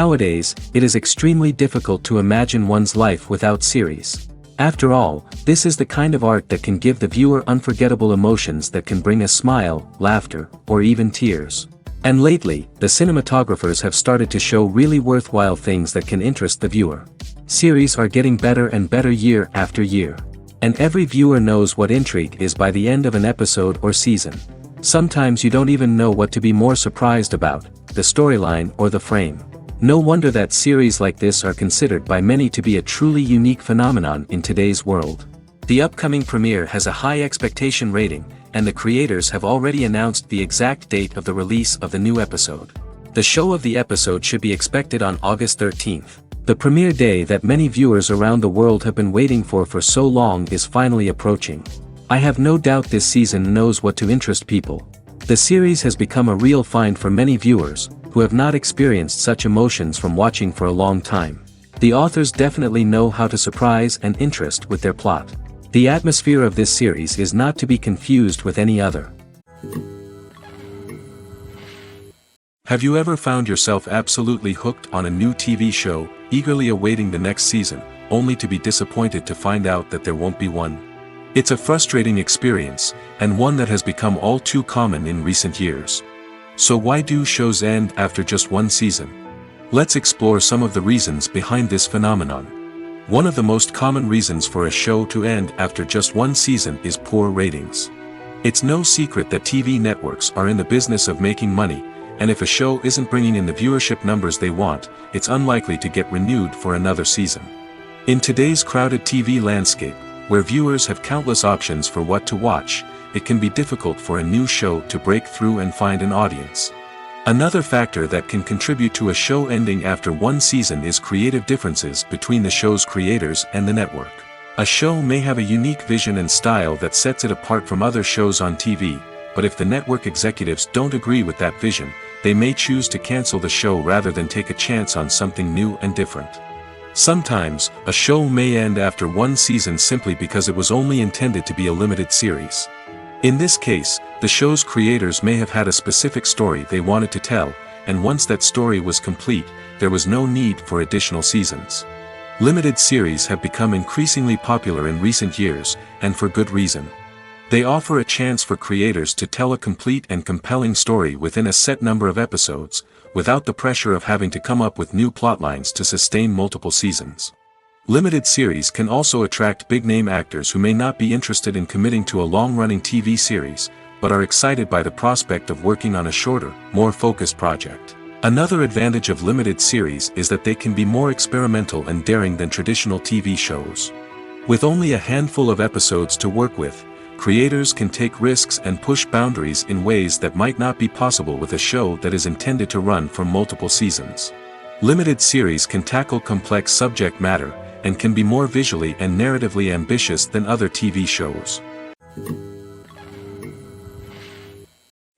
Nowadays, it is extremely difficult to imagine one's life without series. After all, this is the kind of art that can give the viewer unforgettable emotions that can bring a smile, laughter, or even tears. And lately, the cinematographers have started to show really worthwhile things that can interest the viewer. Series are getting better and better year after year. And every viewer knows what intrigue is by the end of an episode or season. Sometimes you don't even know what to be more surprised about, the storyline or the frame. No wonder that series like this are considered by many to be a truly unique phenomenon in today's world. The upcoming premiere has a high expectation rating, and the creators have already announced the exact date of the release of the new episode. The show of the episode should be expected on August 13th. The premiere day that many viewers around the world have been waiting for so long is finally approaching. I have no doubt this season knows what to interest people. The series has become a real find for many viewers, who have not experienced such emotions from watching for a long time. The authors definitely know how to surprise and interest with their plot. The atmosphere of this series is not to be confused with any other. Have you ever found yourself absolutely hooked on a new TV show, eagerly awaiting the next season, only to be disappointed to find out that there won't be one? It's a frustrating experience, and one that has become all too common in recent years. So why do shows end after just one season? Let's explore some of the reasons behind this phenomenon. One of the most common reasons for a show to end after just one season is poor ratings. It's no secret that TV networks are in the business of making money, and if a show isn't bringing in the viewership numbers they want, it's unlikely to get renewed for another season. In today's crowded TV landscape, where viewers have countless options for what to watch, it can be difficult for a new show to break through and find an audience. Another factor that can contribute to a show ending after one season is creative differences between the show's creators and the network. A show may have a unique vision and style that sets it apart from other shows on TV, but if the network executives don't agree with that vision, they may choose to cancel the show rather than take a chance on something new and different. Sometimes, a show may end after one season simply because it was only intended to be a limited series. In this case, the show's creators may have had a specific story they wanted to tell, and once that story was complete, there was no need for additional seasons. Limited series have become increasingly popular in recent years, and for good reason. They offer a chance for creators to tell a complete and compelling story within a set number of episodes, without the pressure of having to come up with new plotlines to sustain multiple seasons. Limited series can also attract big-name actors who may not be interested in committing to a long-running TV series, but are excited by the prospect of working on a shorter, more focused project. Another advantage of limited series is that they can be more experimental and daring than traditional TV shows. With only a handful of episodes to work with, creators can take risks and push boundaries in ways that might not be possible with a show that is intended to run for multiple seasons. Limited series can tackle complex subject matter, and can be more visually and narratively ambitious than other TV shows.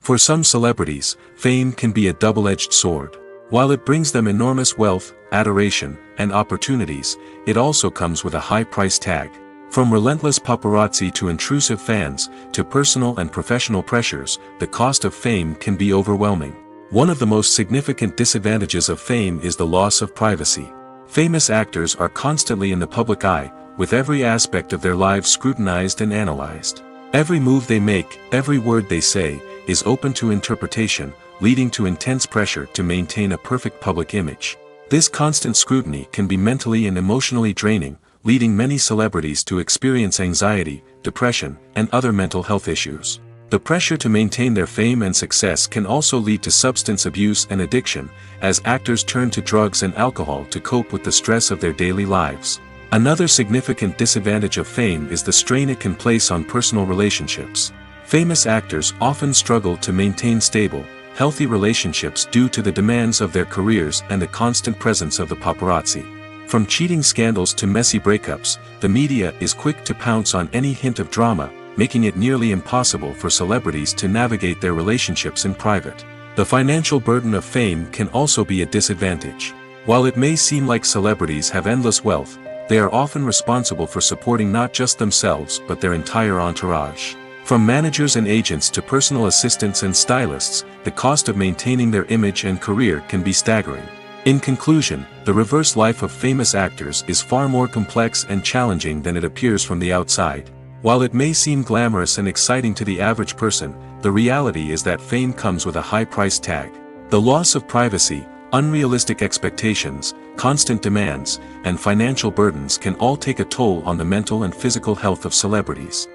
For some celebrities, fame can be a double-edged sword. While it brings them enormous wealth, adoration, and opportunities, it also comes with a high price tag. From relentless paparazzi to intrusive fans, to personal and professional pressures, the cost of fame can be overwhelming. One of the most significant disadvantages of fame is the loss of privacy. Famous actors are constantly in the public eye, with every aspect of their lives scrutinized and analyzed. Every move they make, every word they say, is open to interpretation, leading to intense pressure to maintain a perfect public image. This constant scrutiny can be mentally and emotionally draining, leading many celebrities to experience anxiety, depression, and other mental health issues. The pressure to maintain their fame and success can also lead to substance abuse and addiction, as actors turn to drugs and alcohol to cope with the stress of their daily lives. Another significant disadvantage of fame is the strain it can place on personal relationships. Famous actors often struggle to maintain stable, healthy relationships due to the demands of their careers and the constant presence of the paparazzi. From cheating scandals to messy breakups, the media is quick to pounce on any hint of drama, making it nearly impossible for celebrities to navigate their relationships in private. The financial burden of fame can also be a disadvantage. While it may seem like celebrities have endless wealth, they are often responsible for supporting not just themselves but their entire entourage. From managers and agents to personal assistants and stylists, the cost of maintaining their image and career can be staggering. In conclusion, the reverse life of famous actors is far more complex and challenging than it appears from the outside. While it may seem glamorous and exciting to the average person, the reality is that fame comes with a high price tag. The loss of privacy, unrealistic expectations, constant demands, and financial burdens can all take a toll on the mental and physical health of celebrities.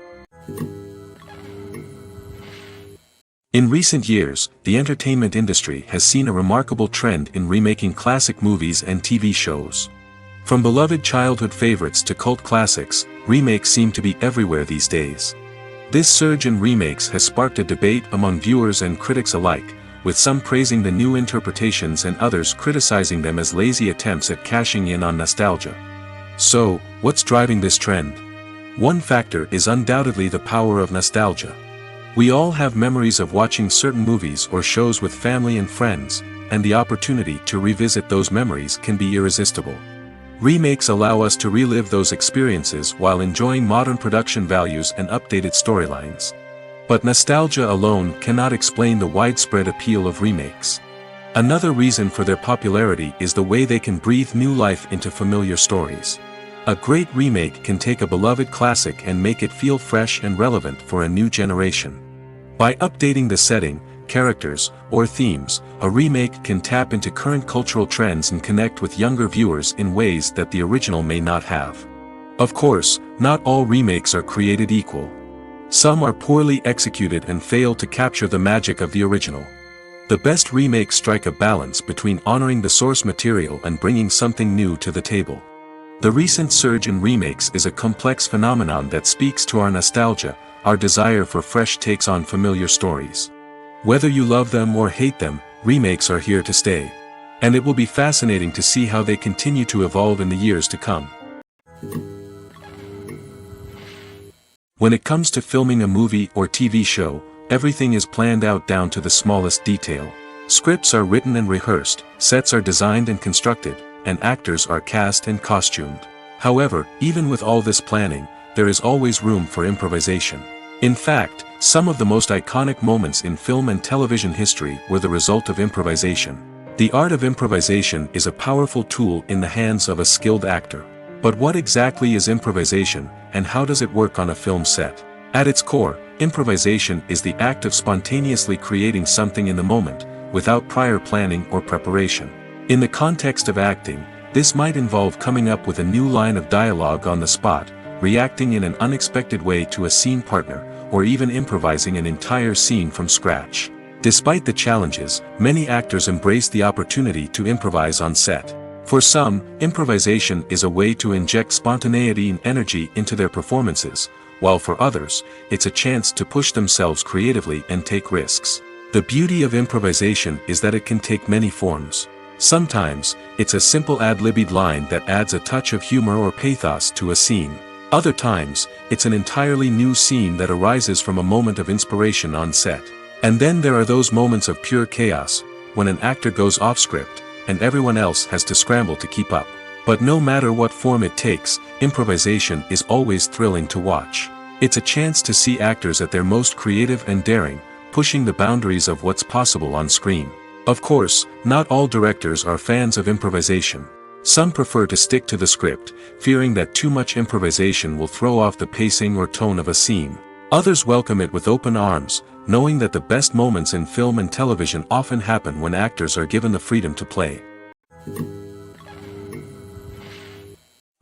In recent years, the entertainment industry has seen a remarkable trend in remaking classic movies and TV shows. From beloved childhood favorites to cult classics, remakes seem to be everywhere these days. This surge in remakes has sparked a debate among viewers and critics alike, with some praising the new interpretations and others criticizing them as lazy attempts at cashing in on nostalgia. So, what's driving this trend? One factor is undoubtedly the power of nostalgia. We all have memories of watching certain movies or shows with family and friends, and the opportunity to revisit those memories can be irresistible. Remakes allow us to relive those experiences while enjoying modern production values and updated storylines. But nostalgia alone cannot explain the widespread appeal of remakes. Another reason for their popularity is the way they can breathe new life into familiar stories. A great remake can take a beloved classic and make it feel fresh and relevant for a new generation. By updating the setting, characters, or themes, a remake can tap into current cultural trends and connect with younger viewers in ways that the original may not have. Of course, not all remakes are created equal. Some are poorly executed and fail to capture the magic of the original. The best remakes strike a balance between honoring the source material and bringing something new to the table. The recent surge in remakes is a complex phenomenon that speaks to our nostalgia, our desire for fresh takes on familiar stories. Whether you love them or hate them, remakes are here to stay. And it will be fascinating to see how they continue to evolve in the years to come. When it comes to filming a movie or TV show, everything is planned out down to the smallest detail. Scripts are written and rehearsed, sets are designed and constructed, and actors are cast and costumed. However, even with all this planning, there is always room for improvisation. In fact, some of the most iconic moments in film and television history were the result of improvisation. The art of improvisation is a powerful tool in the hands of a skilled actor. But what exactly is improvisation, and how does it work on a film set? At its core, improvisation is the act of spontaneously creating something in the moment, without prior planning or preparation. In the context of acting, this might involve coming up with a new line of dialogue on the spot, reacting in an unexpected way to a scene partner, or even improvising an entire scene from scratch. Despite the challenges, many actors embrace the opportunity to improvise on set. For some, improvisation is a way to inject spontaneity and energy into their performances, while for others, it's a chance to push themselves creatively and take risks. The beauty of improvisation is that it can take many forms. Sometimes, it's a simple ad-libbed line that adds a touch of humor or pathos to a scene. Other times, it's an entirely new scene that arises from a moment of inspiration on set. And then there are those moments of pure chaos, when an actor goes off script, and everyone else has to scramble to keep up. But no matter what form it takes, improvisation is always thrilling to watch. It's a chance to see actors at their most creative and daring, pushing the boundaries of what's possible on screen. Of course, not all directors are fans of improvisation. Some prefer to stick to the script, fearing that too much improvisation will throw off the pacing or tone of a scene. Others welcome it with open arms, knowing that the best moments in film and television often happen when actors are given the freedom to play.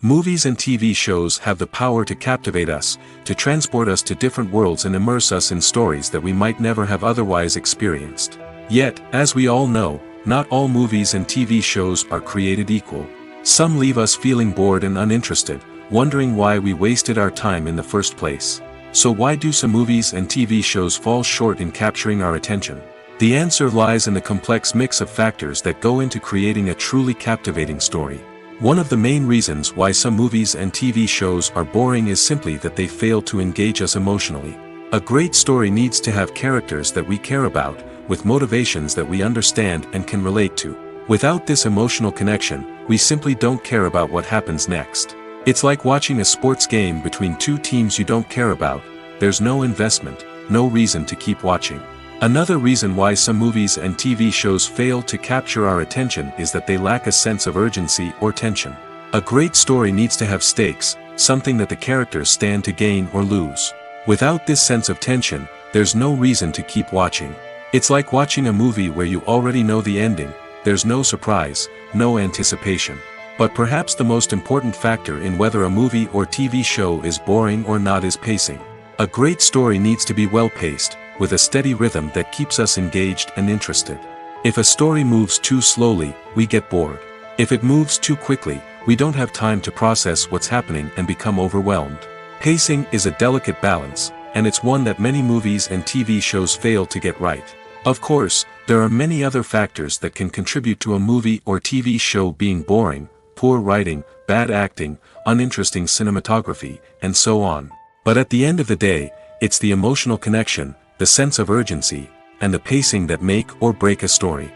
Movies and TV shows have the power to captivate us, to transport us to different worlds and immerse us in stories that we might never have otherwise experienced. Yet, as we all know, not all movies and TV shows are created equal. Some leave us feeling bored and uninterested, wondering why we wasted our time in the first place. So why do some movies and TV shows fall short in capturing our attention? The answer lies in the complex mix of factors that go into creating a truly captivating story. One of the main reasons why some movies and TV shows are boring is simply that they fail to engage us emotionally. A great story needs to have characters that we care about, with motivations that we understand and can relate to. Without this emotional connection, we simply don't care about what happens next. It's like watching a sports game between two teams you don't care about. There's no investment, no reason to keep watching. Another reason why some movies and TV shows fail to capture our attention is that they lack a sense of urgency or tension. A great story needs to have stakes, something that the characters stand to gain or lose. Without this sense of tension, there's no reason to keep watching. It's like watching a movie where you already know the ending, there's no surprise, no anticipation. But perhaps the most important factor in whether a movie or TV show is boring or not is pacing. A great story needs to be well-paced, with a steady rhythm that keeps us engaged and interested. If a story moves too slowly, we get bored. If it moves too quickly, we don't have time to process what's happening and become overwhelmed. Pacing is a delicate balance, and it's one that many movies and TV shows fail to get right. Of course, there are many other factors that can contribute to a movie or TV show being boring: poor writing, bad acting, uninteresting cinematography, and so on. But at the end of the day, it's the emotional connection, the sense of urgency, and the pacing that make or break a story.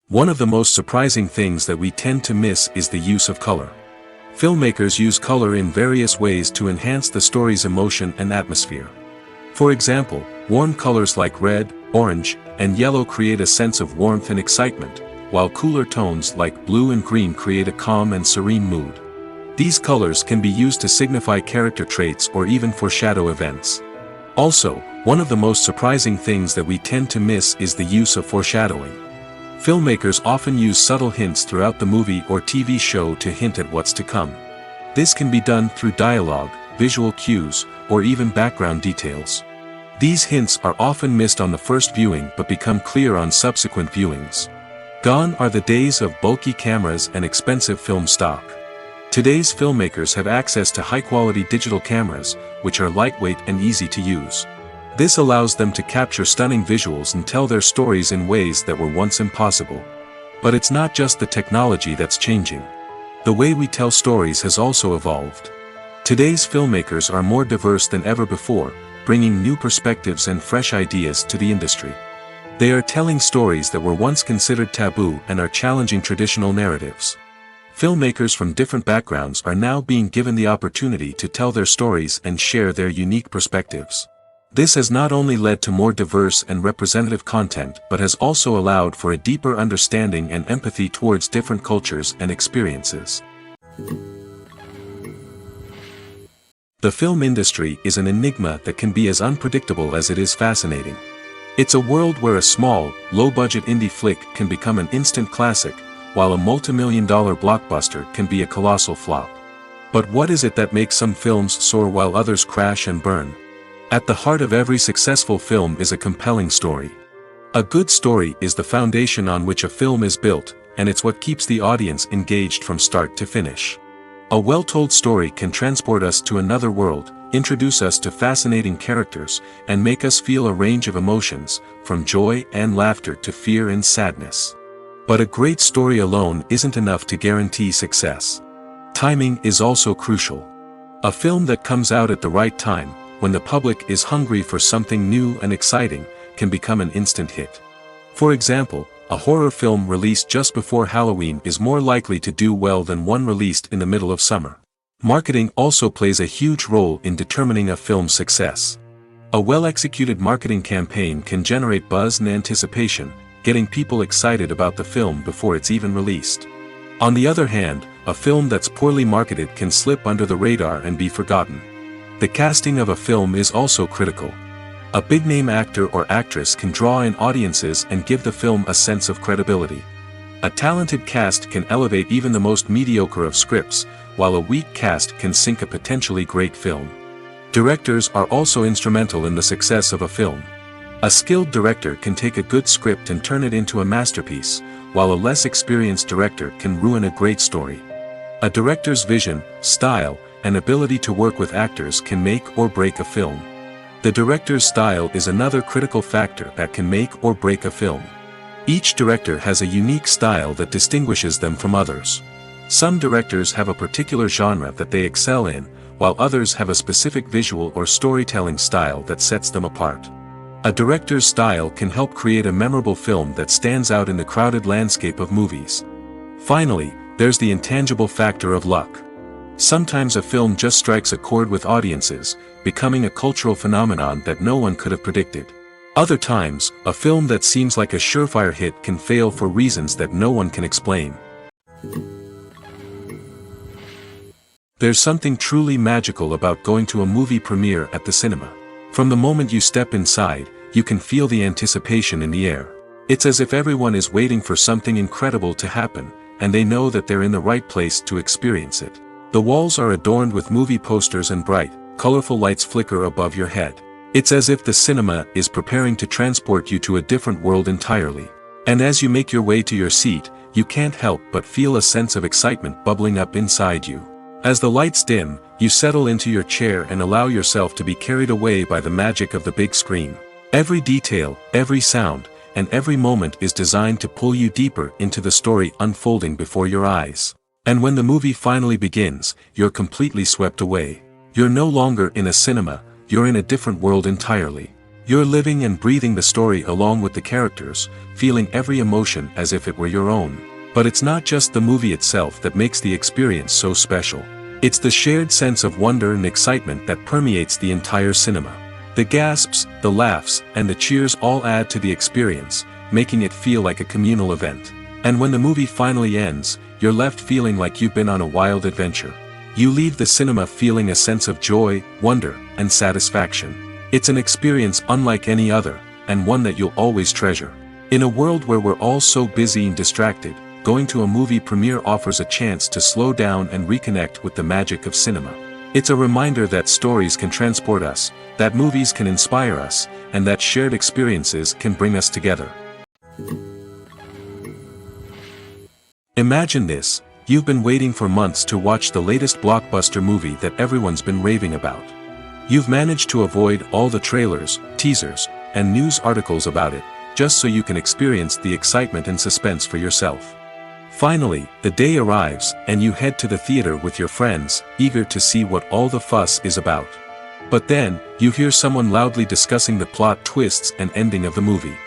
One of the most surprising things that we tend to miss is the use of color. Filmmakers use color in various ways to enhance the story's emotion and atmosphere. For example, warm colors like red, orange, and yellow create a sense of warmth and excitement, while cooler tones like blue and green create a calm and serene mood. These colors can be used to signify character traits or even foreshadow events. Also, one of the most surprising things that we tend to miss is the use of foreshadowing. Filmmakers often use subtle hints throughout the movie or TV show to hint at what's to come. This can be done through dialogue, visual cues, or even background details. These hints are often missed on the first viewing but become clear on subsequent viewings. Gone are the days of bulky cameras and expensive film stock. Today's filmmakers have access to high-quality digital cameras, which are lightweight and easy to use. This allows them to capture stunning visuals and tell their stories in ways that were once impossible. But it's not just the technology that's changing. The way we tell stories has also evolved. Today's filmmakers are more diverse than ever before, bringing new perspectives and fresh ideas to the industry. They are telling stories that were once considered taboo and are challenging traditional narratives. Filmmakers from different backgrounds are now being given the opportunity to tell their stories and share their unique perspectives. This has not only led to more diverse and representative content but has also allowed for a deeper understanding and empathy towards different cultures and experiences. The film industry is an enigma that can be as unpredictable as it is fascinating. It's a world where a small, low-budget indie flick can become an instant classic, while a multi-million-dollar blockbuster can be a colossal flop. But what is it that makes some films soar while others crash and burn? At the heart of every successful film is a compelling story. A good story is the foundation on which a film is built, and it's what keeps the audience engaged from start to finish. A well-told story can transport us to another world, introduce us to fascinating characters, and make us feel a range of emotions, from joy and laughter to fear and sadness. But a great story alone isn't enough to guarantee success. Timing is also crucial. A film that comes out at the right time, when the public is hungry for something new and exciting, can become an instant hit. For example, a horror film released just before Halloween is more likely to do well than one released in the middle of summer. Marketing also plays a huge role in determining a film's success. A well-executed marketing campaign can generate buzz and anticipation, getting people excited about the film before it's even released. On the other hand, a film that's poorly marketed can slip under the radar and be forgotten. The casting of a film is also critical. A big-name actor or actress can draw in audiences and give the film a sense of credibility. A talented cast can elevate even the most mediocre of scripts, while a weak cast can sink a potentially great film. Directors are also instrumental in the success of a film. A skilled director can take a good script and turn it into a masterpiece, while a less experienced director can ruin a great story. A director's vision, style, and ability to work with actors can make or break a film. The director's style is another critical factor that can make or break a film. Each director has a unique style that distinguishes them from others. Some directors have a particular genre that they excel in, while others have a specific visual or storytelling style that sets them apart. A director's style can help create a memorable film that stands out in the crowded landscape of movies. Finally, there's the intangible factor of luck. Sometimes a film just strikes a chord with audiences, becoming a cultural phenomenon that no one could have predicted. Other times, a film that seems like a surefire hit can fail for reasons that no one can explain. There's something truly magical about going to a movie premiere at the cinema. From the moment you step inside, you can feel the anticipation in the air. It's as if everyone is waiting for something incredible to happen, and they know that they're in the right place to experience it. The walls are adorned with movie posters and bright, colorful lights flicker above your head. It's as if the cinema is preparing to transport you to a different world entirely. And as you make your way to your seat, you can't help but feel a sense of excitement bubbling up inside you. As the lights dim, you settle into your chair and allow yourself to be carried away by the magic of the big screen. Every detail, every sound, and every moment is designed to pull you deeper into the story unfolding before your eyes. And when the movie finally begins, you're completely swept away. You're no longer in a cinema, you're in a different world entirely. You're living and breathing the story along with the characters, feeling every emotion as if it were your own. But it's not just the movie itself that makes the experience so special. It's the shared sense of wonder and excitement that permeates the entire cinema. The gasps, the laughs, and the cheers all add to the experience, making it feel like a communal event. And when the movie finally ends, you're left feeling like you've been on a wild adventure. You leave the cinema feeling a sense of joy, wonder, and satisfaction. It's an experience unlike any other, and one that you'll always treasure. In a world where we're all so busy and distracted, going to a movie premiere offers a chance to slow down and reconnect with the magic of cinema. It's a reminder that stories can transport us, that movies can inspire us, and that shared experiences can bring us together. Imagine this: you've been waiting for months to watch the latest blockbuster movie that everyone's been raving about. You've managed to avoid all the trailers, teasers, and news articles about it, just so you can experience the excitement and suspense for yourself. Finally, the day arrives, and you head to the theater with your friends, eager to see what all the fuss is about. But then, you hear someone loudly discussing the plot twists and ending of the movie.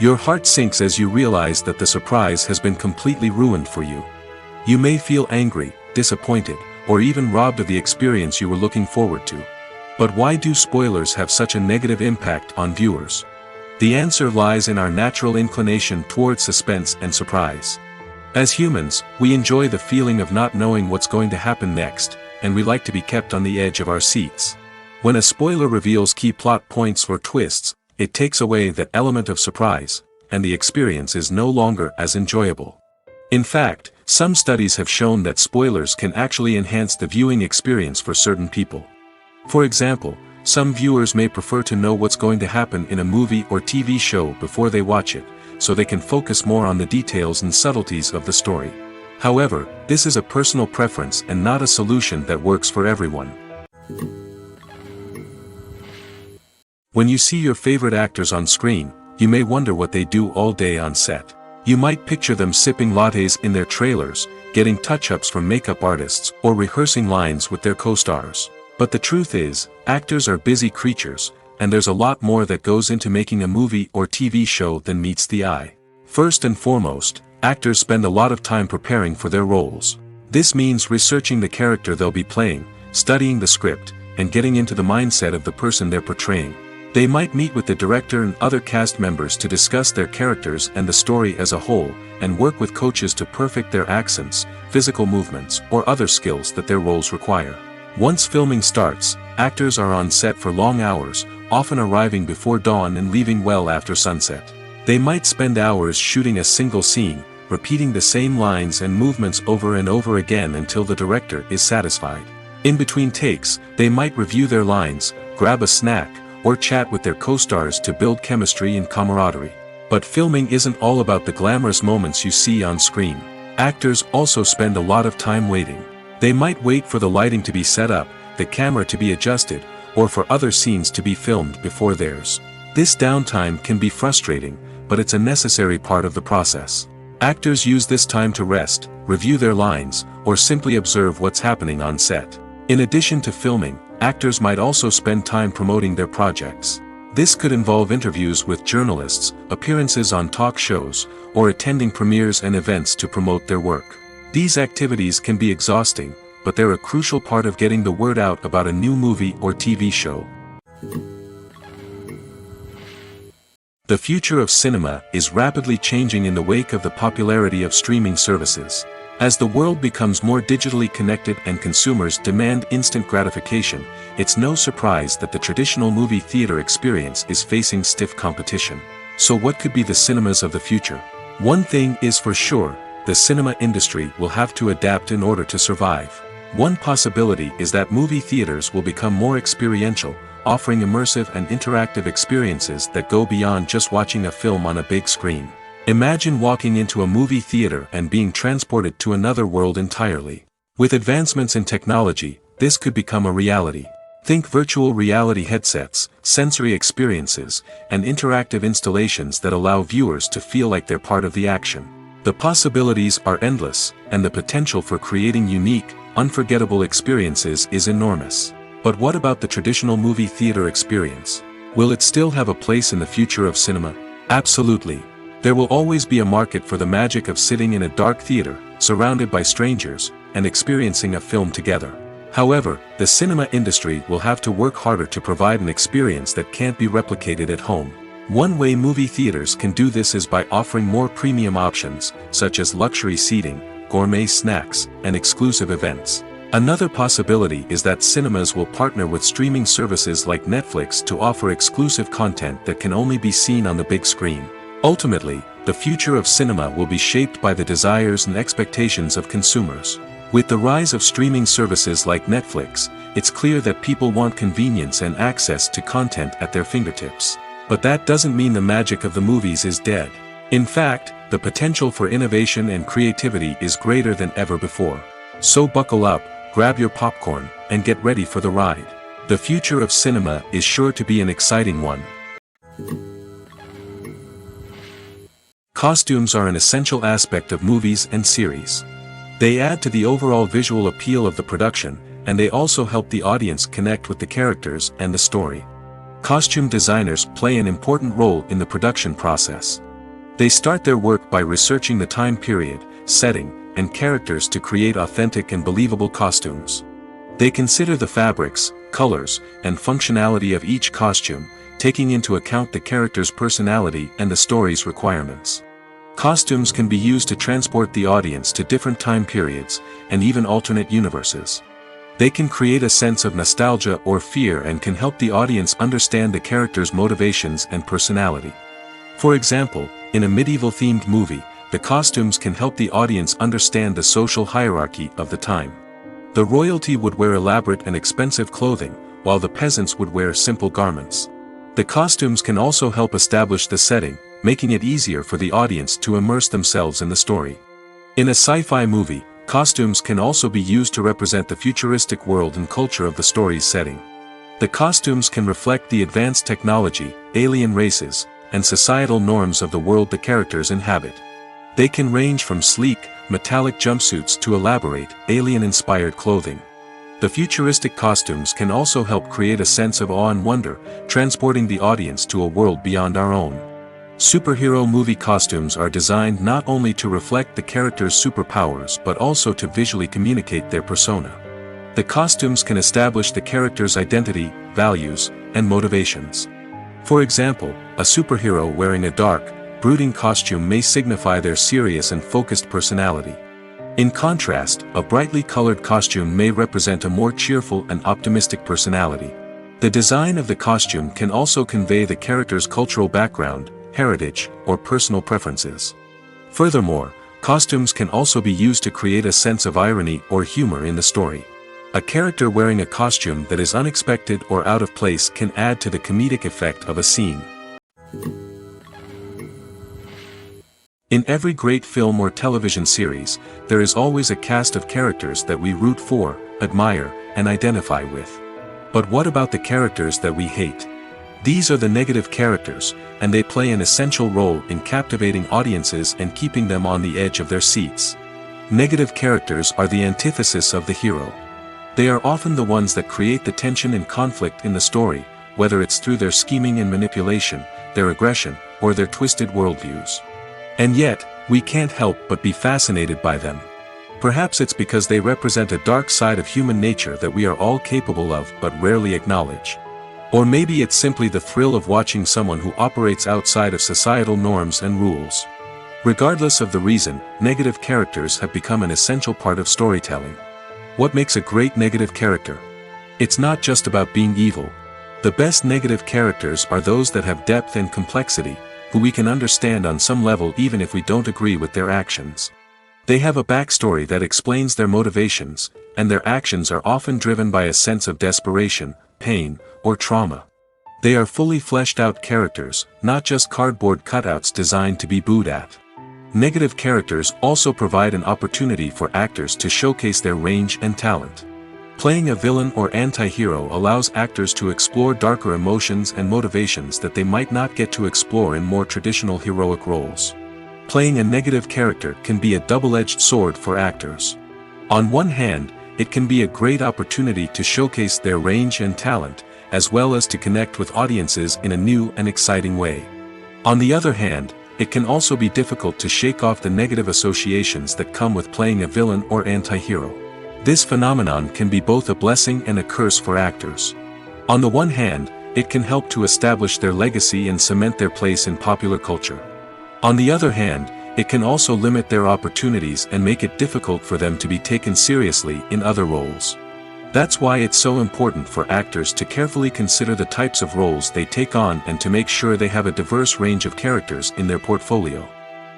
Your heart sinks as you realize that the surprise has been completely ruined for you. You may feel angry, disappointed, or even robbed of the experience you were looking forward to. But why do spoilers have such a negative impact on viewers? The answer lies in our natural inclination toward suspense and surprise. As humans, we enjoy the feeling of not knowing what's going to happen next, and we like to be kept on the edge of our seats. When a spoiler reveals key plot points or twists, it takes away that element of surprise, and the experience is no longer as enjoyable. In fact, some studies have shown that spoilers can actually enhance the viewing experience for certain people. For example, some viewers may prefer to know what's going to happen in a movie or TV show before they watch it, so they can focus more on the details and subtleties of the story. However, this is a personal preference and not a solution that works for everyone. When you see your favorite actors on screen, you may wonder what they do all day on set. You might picture them sipping lattes in their trailers, getting touch-ups from makeup artists, or rehearsing lines with their co-stars. But the truth is, actors are busy creatures, and there's a lot more that goes into making a movie or TV show than meets the eye. First and foremost, actors spend a lot of time preparing for their roles. This means researching the character they'll be playing, studying the script, and getting into the mindset of the person they're portraying. They might meet with the director and other cast members to discuss their characters and the story as a whole, and work with coaches to perfect their accents, physical movements, or other skills that their roles require. Once filming starts, actors are on set for long hours, often arriving before dawn and leaving well after sunset. They might spend hours shooting a single scene, repeating the same lines and movements over and over again until the director is satisfied. In between takes, they might review their lines, grab a snack, or chat with their co-stars to build chemistry and camaraderie. But filming isn't all about the glamorous moments you see on screen. Actors also spend a lot of time waiting. They might wait for the lighting to be set up, the camera to be adjusted, or for other scenes to be filmed before theirs. This downtime can be frustrating, but it's a necessary part of the process. Actors use this time to rest, review their lines, or simply observe what's happening on set. In addition to filming, actors might also spend time promoting their projects. This could involve interviews with journalists, appearances on talk shows, or attending premieres and events to promote their work. These activities can be exhausting, but they're a crucial part of getting the word out about a new movie or TV show. The future of cinema is rapidly changing in the wake of the popularity of streaming services. As the world becomes more digitally connected and consumers demand instant gratification, it's no surprise that the traditional movie theater experience is facing stiff competition. So what could be the cinemas of the future? One thing is for sure, the cinema industry will have to adapt in order to survive. One possibility is that movie theaters will become more experiential, offering immersive and interactive experiences that go beyond just watching a film on a big screen. Imagine walking into a movie theater and being transported to another world entirely. With advancements in technology, this could become a reality. Think virtual reality headsets, sensory experiences, and interactive installations that allow viewers to feel like they're part of the action. The possibilities are endless, and the potential for creating unique, unforgettable experiences is enormous. But what about the traditional movie theater experience? Will it still have a place in the future of cinema? Absolutely. There will always be a market for the magic of sitting in a dark theater, surrounded by strangers, and experiencing a film together. However, the cinema industry will have to work harder to provide an experience that can't be replicated at home. One way movie theaters can do this is by offering more premium options, such as luxury seating, gourmet snacks, and exclusive events. Another possibility is that cinemas will partner with streaming services like Netflix to offer exclusive content that can only be seen on the big screen. Ultimately, the future of cinema will be shaped by the desires and expectations of consumers. With the rise of streaming services like Netflix, it's clear that people want convenience and access to content at their fingertips. But that doesn't mean the magic of the movies is dead. In fact, the potential for innovation and creativity is greater than ever before. So buckle up, grab your popcorn, and get ready for the ride. The future of cinema is sure to be an exciting one. Costumes are an essential aspect of movies and series. They add to the overall visual appeal of the production, and they also help the audience connect with the characters and the story. Costume designers play an important role in the production process. They start their work by researching the time period, setting, and characters to create authentic and believable costumes. They consider the fabrics, colors, and functionality of each costume, taking into account the character's personality and the story's requirements. Costumes can be used to transport the audience to different time periods, and even alternate universes. They can create a sense of nostalgia or fear and can help the audience understand the character's motivations and personality. For example, in a medieval-themed movie, the costumes can help the audience understand the social hierarchy of the time. The royalty would wear elaborate and expensive clothing, while the peasants would wear simple garments. The costumes can also help establish the setting, making it easier for the audience to immerse themselves in the story. In a sci-fi movie, costumes can also be used to represent the futuristic world and culture of the story's setting. The costumes can reflect the advanced technology, alien races, and societal norms of the world the characters inhabit. They can range from sleek, metallic jumpsuits to elaborate, alien-inspired clothing. The futuristic costumes can also help create a sense of awe and wonder, transporting the audience to a world beyond our own. Superhero movie costumes are designed not only to reflect the character's superpowers but also to visually communicate their persona. The costumes can establish the character's identity, values, and motivations. For example, a superhero wearing a dark, brooding costume may signify their serious and focused personality. In contrast, a brightly colored costume may represent a more cheerful and optimistic personality. The design of the costume can also convey the character's cultural background, heritage, or personal preferences. Furthermore, costumes can also be used to create a sense of irony or humor in the story. A character wearing a costume that is unexpected or out of place can add to the comedic effect of a scene. In every great film or television series, there is always a cast of characters that we root for, admire, and identify with. But what about the characters that we hate? These are the negative characters, and they play an essential role in captivating audiences and keeping them on the edge of their seats. Negative characters are the antithesis of the hero. They are often the ones that create the tension and conflict in the story, whether it's through their scheming and manipulation, their aggression, or their twisted worldviews. And yet, we can't help but be fascinated by them. Perhaps it's because they represent a dark side of human nature that we are all capable of but rarely acknowledge. Or maybe it's simply the thrill of watching someone who operates outside of societal norms and rules. Regardless of the reason, negative characters have become an essential part of storytelling. What makes a great negative character? It's not just about being evil. The best negative characters are those that have depth and complexity, who we can understand on some level even if we don't agree with their actions. They have a backstory that explains their motivations, and their actions are often driven by a sense of desperation, pain, or trauma. They are fully fleshed out characters, not just cardboard cutouts designed to be booed at. Negative characters also provide an opportunity for actors to showcase their range and talent. Playing a villain or anti-hero allows actors to explore darker emotions and motivations that they might not get to explore in more traditional heroic roles. Playing a negative character can be a double-edged sword for actors. On one hand, it can be a great opportunity to showcase their range and talent, as well as to connect with audiences in a new and exciting way. On the other hand, it can also be difficult to shake off the negative associations that come with playing a villain or anti-hero. This phenomenon can be both a blessing and a curse for actors. On the one hand, it can help to establish their legacy and cement their place in popular culture. On the other hand, it can also limit their opportunities and make it difficult for them to be taken seriously in other roles. That's why it's so important for actors to carefully consider the types of roles they take on and to make sure they have a diverse range of characters in their portfolio.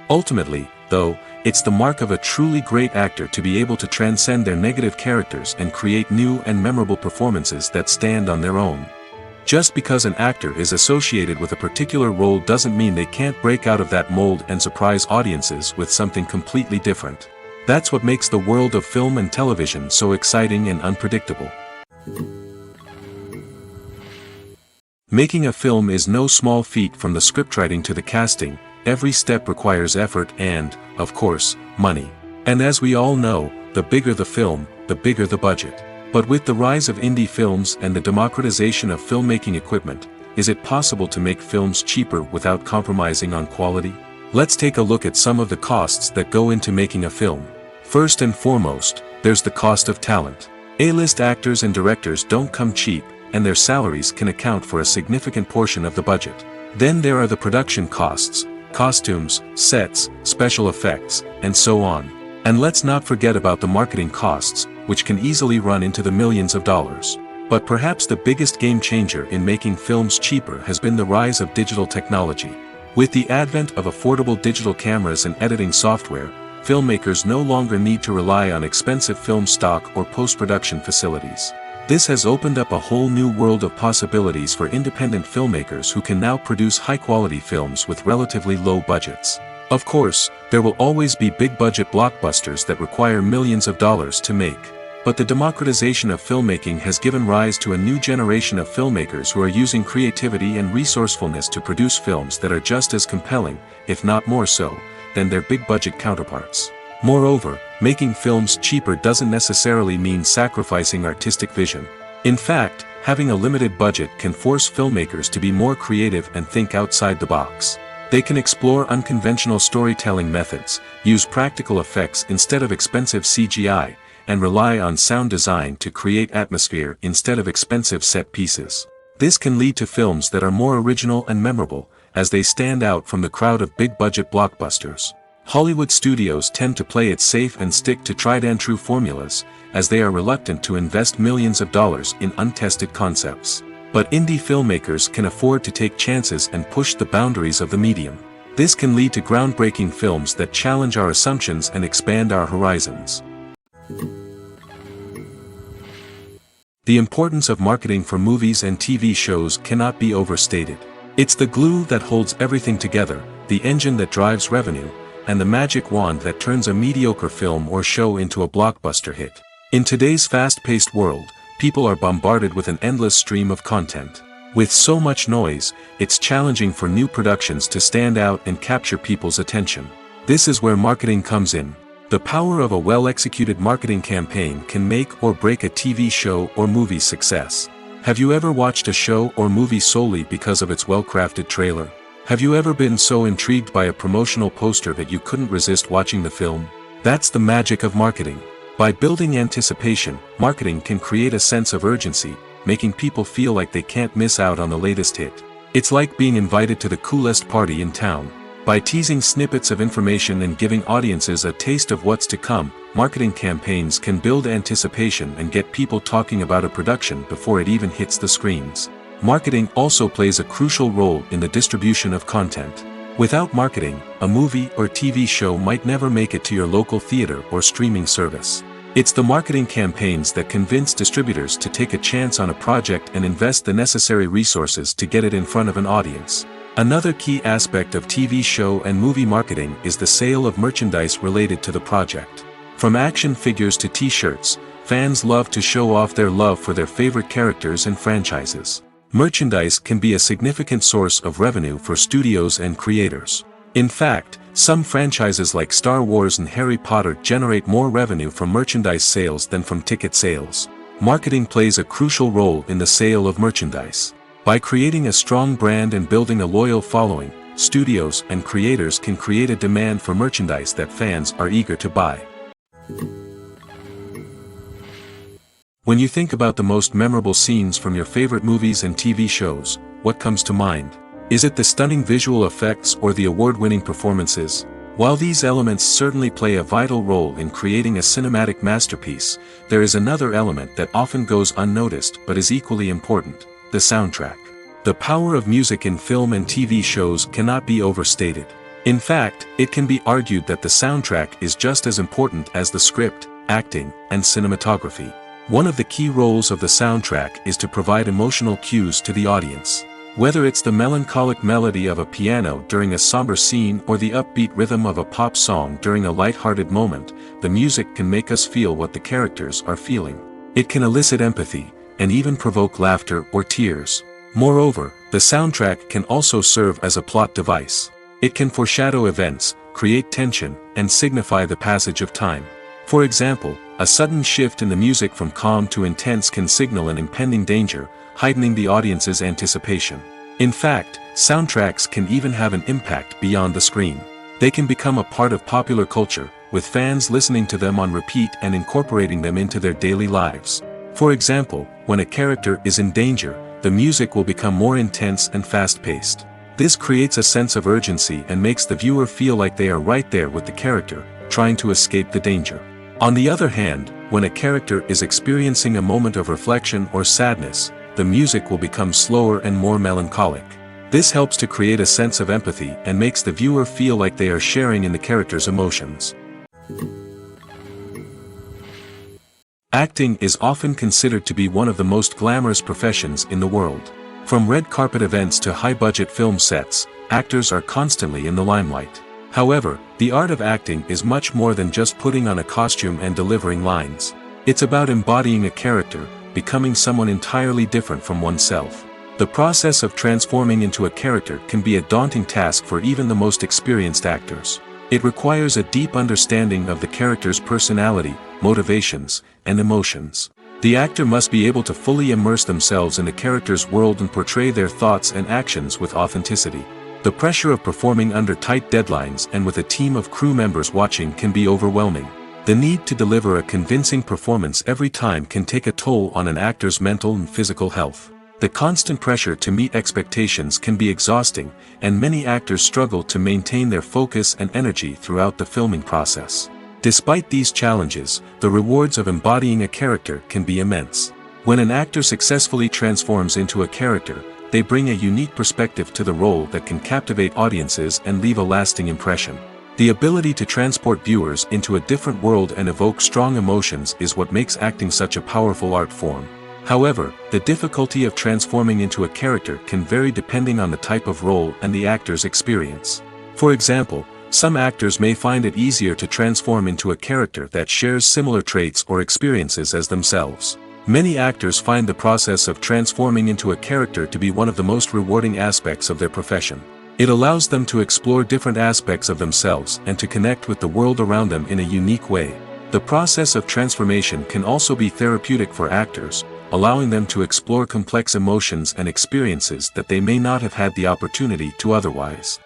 Ultimately, though, it's the mark of a truly great actor to be able to transcend their negative characters and create new and memorable performances that stand on their own. Just because an actor is associated with a particular role doesn't mean they can't break out of that mold and surprise audiences with something completely different. That's what makes the world of film and television so exciting and unpredictable. Making a film is no small feat. From the scriptwriting to the casting, every step requires effort and, of course, money. And as we all know, the bigger the film, the bigger the budget. But with the rise of indie films and the democratization of filmmaking equipment, is it possible to make films cheaper without compromising on quality? Let's take a look at some of the costs that go into making a film. First and foremost, there's the cost of talent. A-list actors and directors don't come cheap, and their salaries can account for a significant portion of the budget. Then there are the production costs, costumes, sets, special effects, and so on. And let's not forget about the marketing costs, which can easily run into the millions of dollars. But perhaps the biggest game changer in making films cheaper has been the rise of digital technology. With the advent of affordable digital cameras and editing software, filmmakers no longer need to rely on expensive film stock or post-production facilities. This has opened up a whole new world of possibilities for independent filmmakers who can now produce high-quality films with relatively low budgets. Of course, there will always be big-budget blockbusters that require millions of dollars to make. But the democratization of filmmaking has given rise to a new generation of filmmakers who are using creativity and resourcefulness to produce films that are just as compelling, if not more so, than their big-budget counterparts. Moreover, making films cheaper doesn't necessarily mean sacrificing artistic vision. In fact, having a limited budget can force filmmakers to be more creative and think outside the box. They can explore unconventional storytelling methods, use practical effects instead of expensive CGI, and rely on sound design to create atmosphere instead of expensive set pieces. This can lead to films that are more original and memorable, as they stand out from the crowd of big-budget blockbusters. Hollywood studios tend to play it safe and stick to tried-and-true formulas, as they are reluctant to invest millions of dollars in untested concepts. But indie filmmakers can afford to take chances and push the boundaries of the medium. This can lead to groundbreaking films that challenge our assumptions and expand our horizons. The importance of marketing for movies and TV shows cannot be overstated. It's the glue that holds everything together, the engine that drives revenue, and the magic wand that turns a mediocre film or show into a blockbuster hit. In today's fast-paced world, people are bombarded with an endless stream of content. With so much noise, it's challenging for new productions to stand out and capture people's attention. This is where marketing comes in. The power of a well-executed marketing campaign can make or break a TV show or movie's success. Have you ever watched a show or movie solely because of its well-crafted trailer? Have you ever been so intrigued by a promotional poster that you couldn't resist watching the film? That's the magic of marketing. By building anticipation, marketing can create a sense of urgency, making people feel like they can't miss out on the latest hit. It's like being invited to the coolest party in town. By teasing snippets of information and giving audiences a taste of what's to come, marketing campaigns can build anticipation and get people talking about a production before it even hits the screens. Marketing also plays a crucial role in the distribution of content. Without marketing, a movie or TV show might never make it to your local theater or streaming service. It's the marketing campaigns that convince distributors to take a chance on a project and invest the necessary resources to get it in front of an audience. Another key aspect of TV show and movie marketing is the sale of merchandise related to the project. From action figures to t-shirts, fans love to show off their love for their favorite characters and franchises. Merchandise can be a significant source of revenue for studios and creators. In fact, some franchises like Star Wars and Harry Potter generate more revenue from merchandise sales than from ticket sales. Marketing plays a crucial role in the sale of merchandise. By creating a strong brand and building a loyal following, studios and creators can create a demand for merchandise that fans are eager to buy. When you think about the most memorable scenes from your favorite movies and TV shows, what comes to mind? Is it the stunning visual effects or the award-winning performances? While these elements certainly play a vital role in creating a cinematic masterpiece, there is another element that often goes unnoticed but is equally important: the soundtrack. The power of music in film and TV shows cannot be overstated. In fact, it can be argued that the soundtrack is just as important as the script, acting, and cinematography. One of the key roles of the soundtrack is to provide emotional cues to the audience. Whether it's the melancholic melody of a piano during a somber scene or the upbeat rhythm of a pop song during a light-hearted moment, the music can make us feel what the characters are feeling. It can elicit empathy, and even provoke laughter or tears. Moreover, the soundtrack can also serve as a plot device. It can foreshadow events, create tension, and signify the passage of time. For example, a sudden shift in the music from calm to intense can signal an impending danger, heightening the audience's anticipation. In fact, soundtracks can even have an impact beyond the screen. They can become a part of popular culture, with fans listening to them on repeat and incorporating them into their daily lives. For example, when a character is in danger, the music will become more intense and fast-paced. This creates a sense of urgency and makes the viewer feel like they are right there with the character, trying to escape the danger. On the other hand, when a character is experiencing a moment of reflection or sadness, the music will become slower and more melancholic. This helps to create a sense of empathy and makes the viewer feel like they are sharing in the character's emotions. Acting is often considered to be one of the most glamorous professions in the world. From red carpet events to high-budget film sets, actors are constantly in the limelight. However, the art of acting is much more than just putting on a costume and delivering lines. It's about embodying a character, becoming someone entirely different from oneself. The process of transforming into a character can be a daunting task for even the most experienced actors. It requires a deep understanding of the character's personality, motivations, and emotions. The actor must be able to fully immerse themselves in the character's world and portray their thoughts and actions with authenticity. The pressure of performing under tight deadlines and with a team of crew members watching can be overwhelming. The need to deliver a convincing performance every time can take a toll on an actor's mental and physical health. The constant pressure to meet expectations can be exhausting, and many actors struggle to maintain their focus and energy throughout the filming process. Despite these challenges, the rewards of embodying a character can be immense. When an actor successfully transforms into a character, they bring a unique perspective to the role that can captivate audiences and leave a lasting impression. The ability to transport viewers into a different world and evoke strong emotions is what makes acting such a powerful art form. However, the difficulty of transforming into a character can vary depending on the type of role and the actor's experience. For example, some actors may find it easier to transform into a character that shares similar traits or experiences as themselves. Many actors find the process of transforming into a character to be one of the most rewarding aspects of their profession. It allows them to explore different aspects of themselves and to connect with the world around them in a unique way. The process of transformation can also be therapeutic for actors, allowing them to explore complex emotions and experiences that they may not have had the opportunity to otherwise.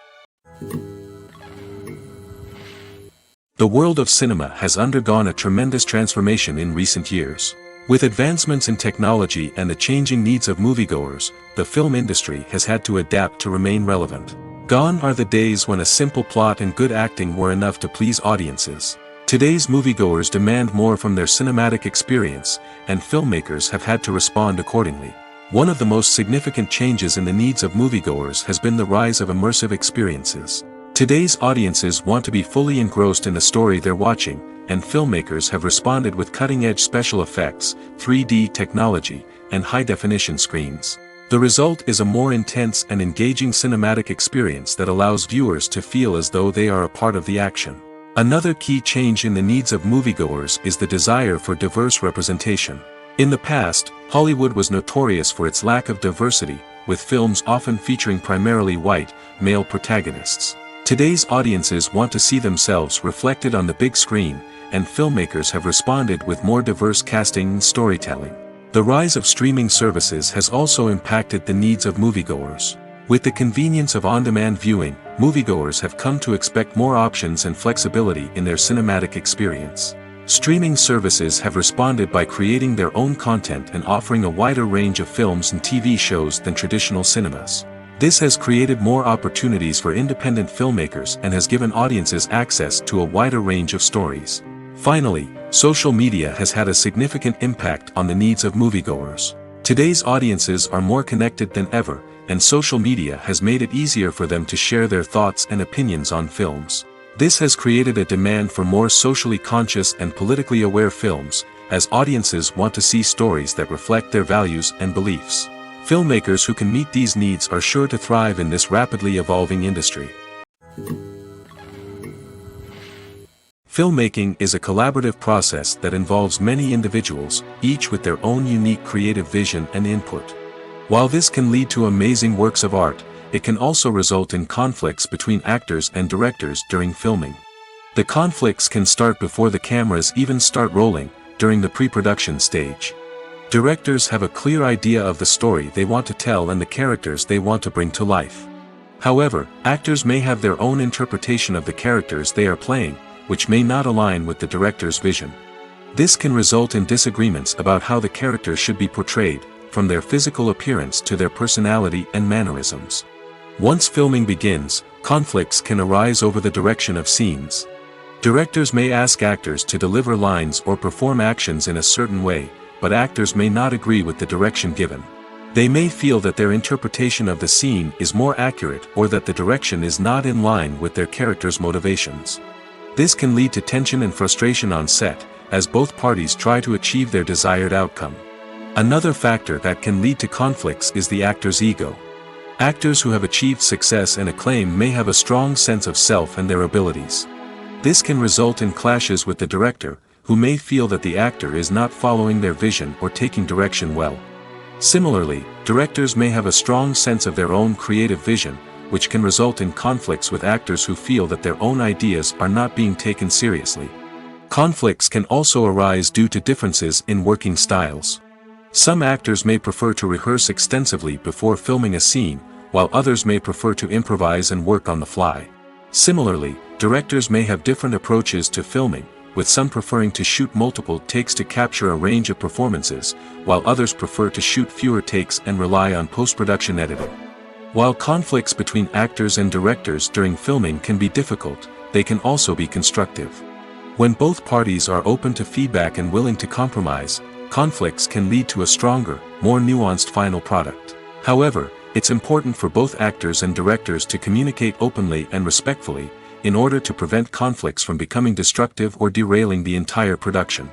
The world of cinema has undergone a tremendous transformation in recent years. With advancements in technology and the changing needs of moviegoers, the film industry has had to adapt to remain relevant. Gone are the days when a simple plot and good acting were enough to please audiences. Today's moviegoers demand more from their cinematic experience, and filmmakers have had to respond accordingly. One of the most significant changes in the needs of moviegoers has been the rise of immersive experiences. Today's audiences want to be fully engrossed in the story they're watching, and filmmakers have responded with cutting-edge special effects, 3D technology, and high-definition screens. The result is a more intense and engaging cinematic experience that allows viewers to feel as though they are a part of the action. Another key change in the needs of moviegoers is the desire for diverse representation. In the past, Hollywood was notorious for its lack of diversity, with films often featuring primarily white, male protagonists. Today's audiences want to see themselves reflected on the big screen, and filmmakers have responded with more diverse casting and storytelling. The rise of streaming services has also impacted the needs of moviegoers. With the convenience of on-demand viewing, moviegoers have come to expect more options and flexibility in their cinematic experience. Streaming services have responded by creating their own content and offering a wider range of films and TV shows than traditional cinemas. This has created more opportunities for independent filmmakers and has given audiences access to a wider range of stories. Finally, social media has had a significant impact on the needs of moviegoers. Today's audiences are more connected than ever, and social media has made it easier for them to share their thoughts and opinions on films. This has created a demand for more socially conscious and politically aware films, as audiences want to see stories that reflect their values and beliefs. Filmmakers who can meet these needs are sure to thrive in this rapidly evolving industry. Filmmaking is a collaborative process that involves many individuals, each with their own unique creative vision and input. While this can lead to amazing works of art, it can also result in conflicts between actors and directors during filming. The conflicts can start before the cameras even start rolling, during the pre-production stage. Directors have a clear idea of the story they want to tell and the characters they want to bring to life. However, actors may have their own interpretation of the characters they are playing, which may not align with the director's vision. This can result in disagreements about how the characters should be portrayed, from their physical appearance to their personality and mannerisms. Once filming begins, conflicts can arise over the direction of scenes. Directors may ask actors to deliver lines or perform actions in a certain way, but actors may not agree with the direction given. They may feel that their interpretation of the scene is more accurate or that the direction is not in line with their character's motivations. This can lead to tension and frustration on set, as both parties try to achieve their desired outcome. Another factor that can lead to conflicts is the actor's ego. Actors who have achieved success and acclaim may have a strong sense of self and their abilities. This can result in clashes with the director, who may feel that the actor is not following their vision or taking direction well. Similarly, directors may have a strong sense of their own creative vision, which can result in conflicts with actors who feel that their own ideas are not being taken seriously. Conflicts can also arise due to differences in working styles. Some actors may prefer to rehearse extensively before filming a scene, while others may prefer to improvise and work on the fly. Similarly, directors may have different approaches to filming, with some preferring to shoot multiple takes to capture a range of performances, while others prefer to shoot fewer takes and rely on post-production editing. While conflicts between actors and directors during filming can be difficult, they can also be constructive. When both parties are open to feedback and willing to compromise, conflicts can lead to a stronger, more nuanced final product. However, it's important for both actors and directors to communicate openly and respectfully, in order to prevent conflicts from becoming destructive or derailing the entire production.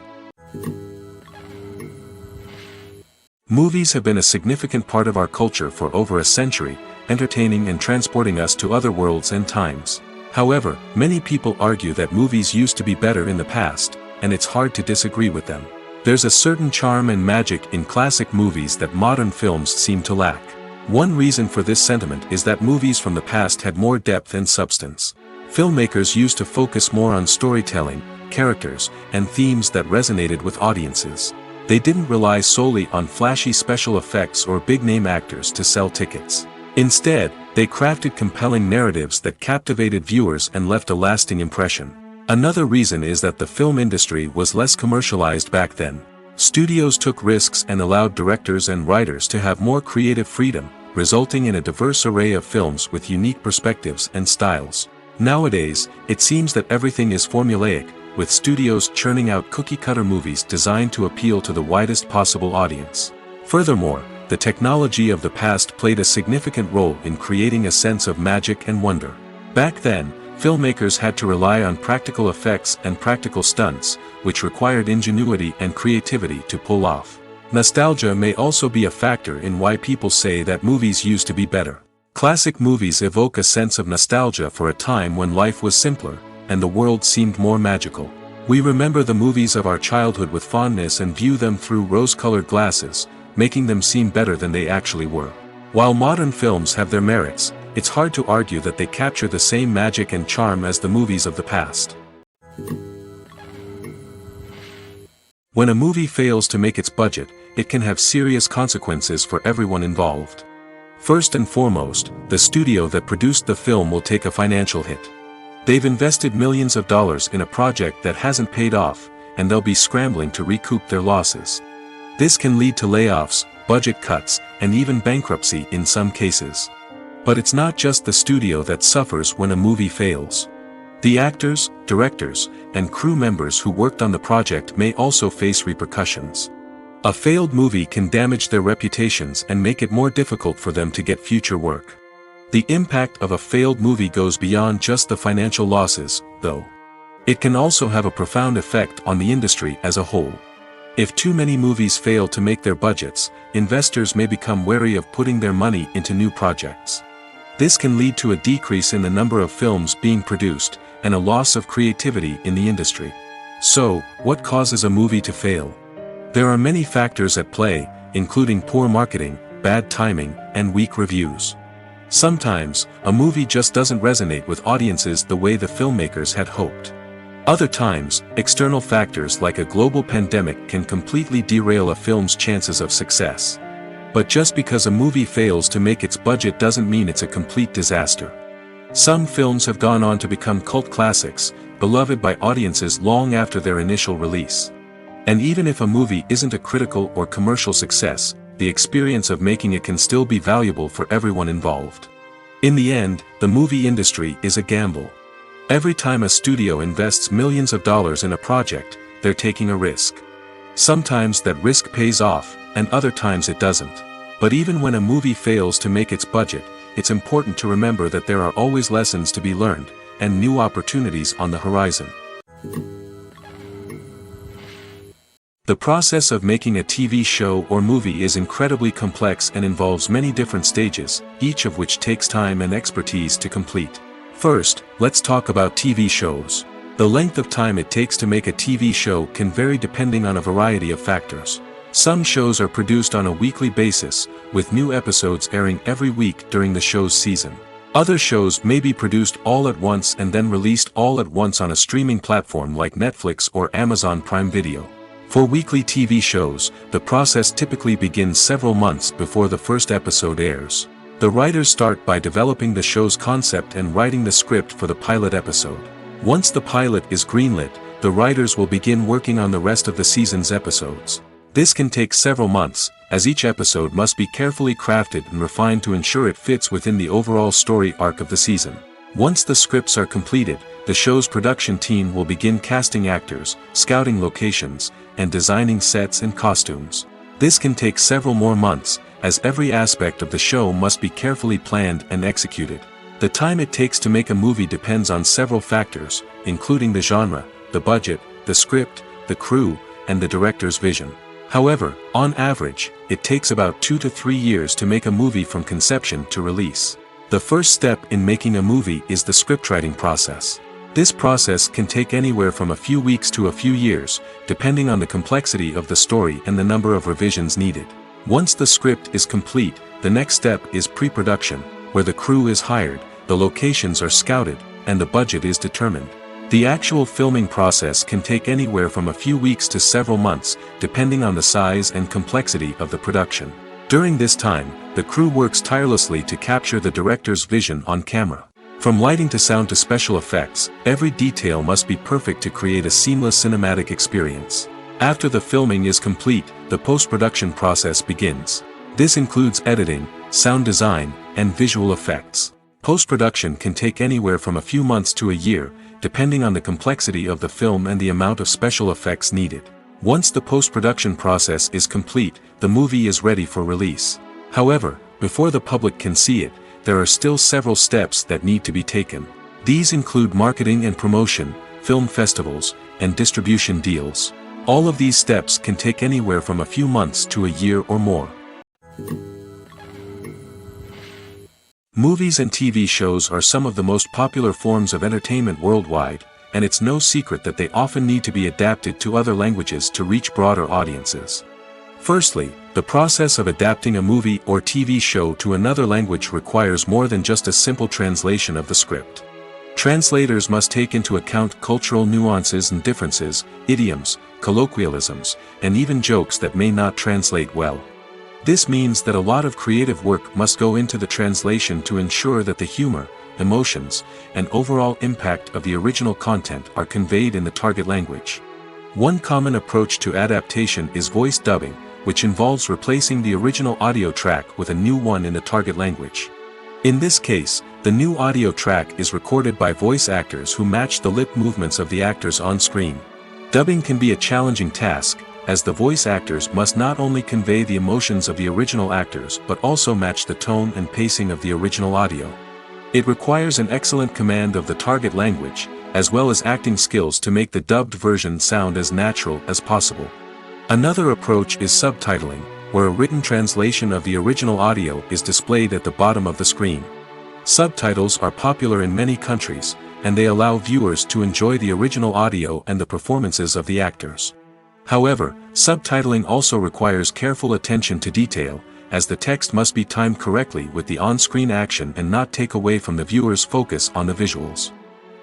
Movies have been a significant part of our culture for over a century, entertaining and transporting us to other worlds and times. However, many people argue that movies used to be better in the past, and it's hard to disagree with them. There's a certain charm and magic in classic movies that modern films seem to lack. One reason for this sentiment is that movies from the past had more depth and substance. Filmmakers used to focus more on storytelling, characters, and themes that resonated with audiences. They didn't rely solely on flashy special effects or big-name actors to sell tickets. Instead, they crafted compelling narratives that captivated viewers and left a lasting impression. Another reason is that the film industry was less commercialized back then. Studios took risks and allowed directors and writers to have more creative freedom, resulting in a diverse array of films with unique perspectives and styles. Nowadays, it seems that everything is formulaic, with studios churning out cookie-cutter movies designed to appeal to the widest possible audience. Furthermore, the technology of the past played a significant role in creating a sense of magic and wonder. Back then, filmmakers had to rely on practical effects and practical stunts, which required ingenuity and creativity to pull off. Nostalgia may also be a factor in why people say that movies used to be better. Classic movies evoke a sense of nostalgia for a time when life was simpler, and the world seemed more magical. We remember the movies of our childhood with fondness and view them through rose-colored glasses, making them seem better than they actually were. While modern films have their merits, it's hard to argue that they capture the same magic and charm as the movies of the past. When a movie fails to make its budget, it can have serious consequences for everyone involved. First and foremost, the studio that produced the film will take a financial hit. They've invested millions of dollars in a project that hasn't paid off, and they'll be scrambling to recoup their losses. This can lead to layoffs, budget cuts, and even bankruptcy in some cases. But it's not just the studio that suffers when a movie fails. The actors, directors, and crew members who worked on the project may also face repercussions. A failed movie can damage their reputations and make it more difficult for them to get future work. The impact of a failed movie goes beyond just the financial losses, though. It can also have a profound effect on the industry as a whole. If too many movies fail to make their budgets, investors may become wary of putting their money into new projects. This can lead to a decrease in the number of films being produced, and a loss of creativity in the industry. So, what causes a movie to fail? There are many factors at play, including poor marketing, bad timing, and weak reviews. Sometimes, a movie just doesn't resonate with audiences the way the filmmakers had hoped. Other times, external factors like a global pandemic can completely derail a film's chances of success. But just because a movie fails to make its budget doesn't mean it's a complete disaster. Some films have gone on to become cult classics, beloved by audiences long after their initial release. And even if a movie isn't a critical or commercial success, the experience of making it can still be valuable for everyone involved. In the end, the movie industry is a gamble. Every time a studio invests millions of dollars in a project, they're taking a risk. Sometimes that risk pays off, and other times it doesn't. But even when a movie fails to make its budget, it's important to remember that there are always lessons to be learned, and new opportunities on the horizon. The process of making a TV show or movie is incredibly complex and involves many different stages, each of which takes time and expertise to complete. First, let's talk about TV shows. The length of time it takes to make a TV show can vary depending on a variety of factors. Some shows are produced on a weekly basis, with new episodes airing every week during the show's season. Other shows may be produced all at once and then released all at once on a streaming platform like Netflix or Amazon Prime Video. For weekly TV shows, the process typically begins several months before the first episode airs. The writers start by developing the show's concept and writing the script for the pilot episode. Once the pilot is greenlit, the writers will begin working on the rest of the season's episodes. This can take several months, as each episode must be carefully crafted and refined to ensure it fits within the overall story arc of the season. Once the scripts are completed, the show's production team will begin casting actors, scouting locations, and designing sets and costumes. This can take several more months, as every aspect of the show must be carefully planned and executed. The time it takes to make a movie depends on several factors, including the genre, the budget, the script, the crew, and the director's vision. However, on average, it takes about 2 to 3 years to make a movie from conception to release. The first step in making a movie is the scriptwriting process. This process can take anywhere from a few weeks to a few years, depending on the complexity of the story and the number of revisions needed. Once the script is complete, the next step is pre-production, where the crew is hired, the locations are scouted, and the budget is determined. The actual filming process can take anywhere from a few weeks to several months, depending on the size and complexity of the production. During this time, the crew works tirelessly to capture the director's vision on camera. From lighting to sound to special effects, every detail must be perfect to create a seamless cinematic experience. After the filming is complete, the post-production process begins. This includes editing, sound design, and visual effects. Post-production can take anywhere from a few months to a year, depending on the complexity of the film and the amount of special effects needed. Once the post-production process is complete, the movie is ready for release. However, before the public can see it, there are still several steps that need to be taken. These include marketing and promotion, film festivals, and distribution deals. All of these steps can take anywhere from a few months to a year or more. Movies and TV shows are some of the most popular forms of entertainment worldwide, and it's no secret that they often need to be adapted to other languages to reach broader audiences. Firstly, the process of adapting a movie or TV show to another language requires more than just a simple translation of the script. Translators must take into account cultural nuances and differences, idioms, colloquialisms, and even jokes that may not translate well. This means that a lot of creative work must go into the translation to ensure that the humor, emotions, and overall impact of the original content are conveyed in the target language. One common approach to adaptation is voice dubbing, which involves replacing the original audio track with a new one in the target language. In this case, the new audio track is recorded by voice actors who match the lip movements of the actors on screen. Dubbing can be a challenging task, as the voice actors must not only convey the emotions of the original actors but also match the tone and pacing of the original audio. It requires an excellent command of the target language, as well as acting skills to make the dubbed version sound as natural as possible. Another approach is subtitling, where a written translation of the original audio is displayed at the bottom of the screen. Subtitles are popular in many countries, and they allow viewers to enjoy the original audio and the performances of the actors. However, subtitling also requires careful attention to detail, as the text must be timed correctly with the on-screen action and not take away from the viewer's focus on the visuals.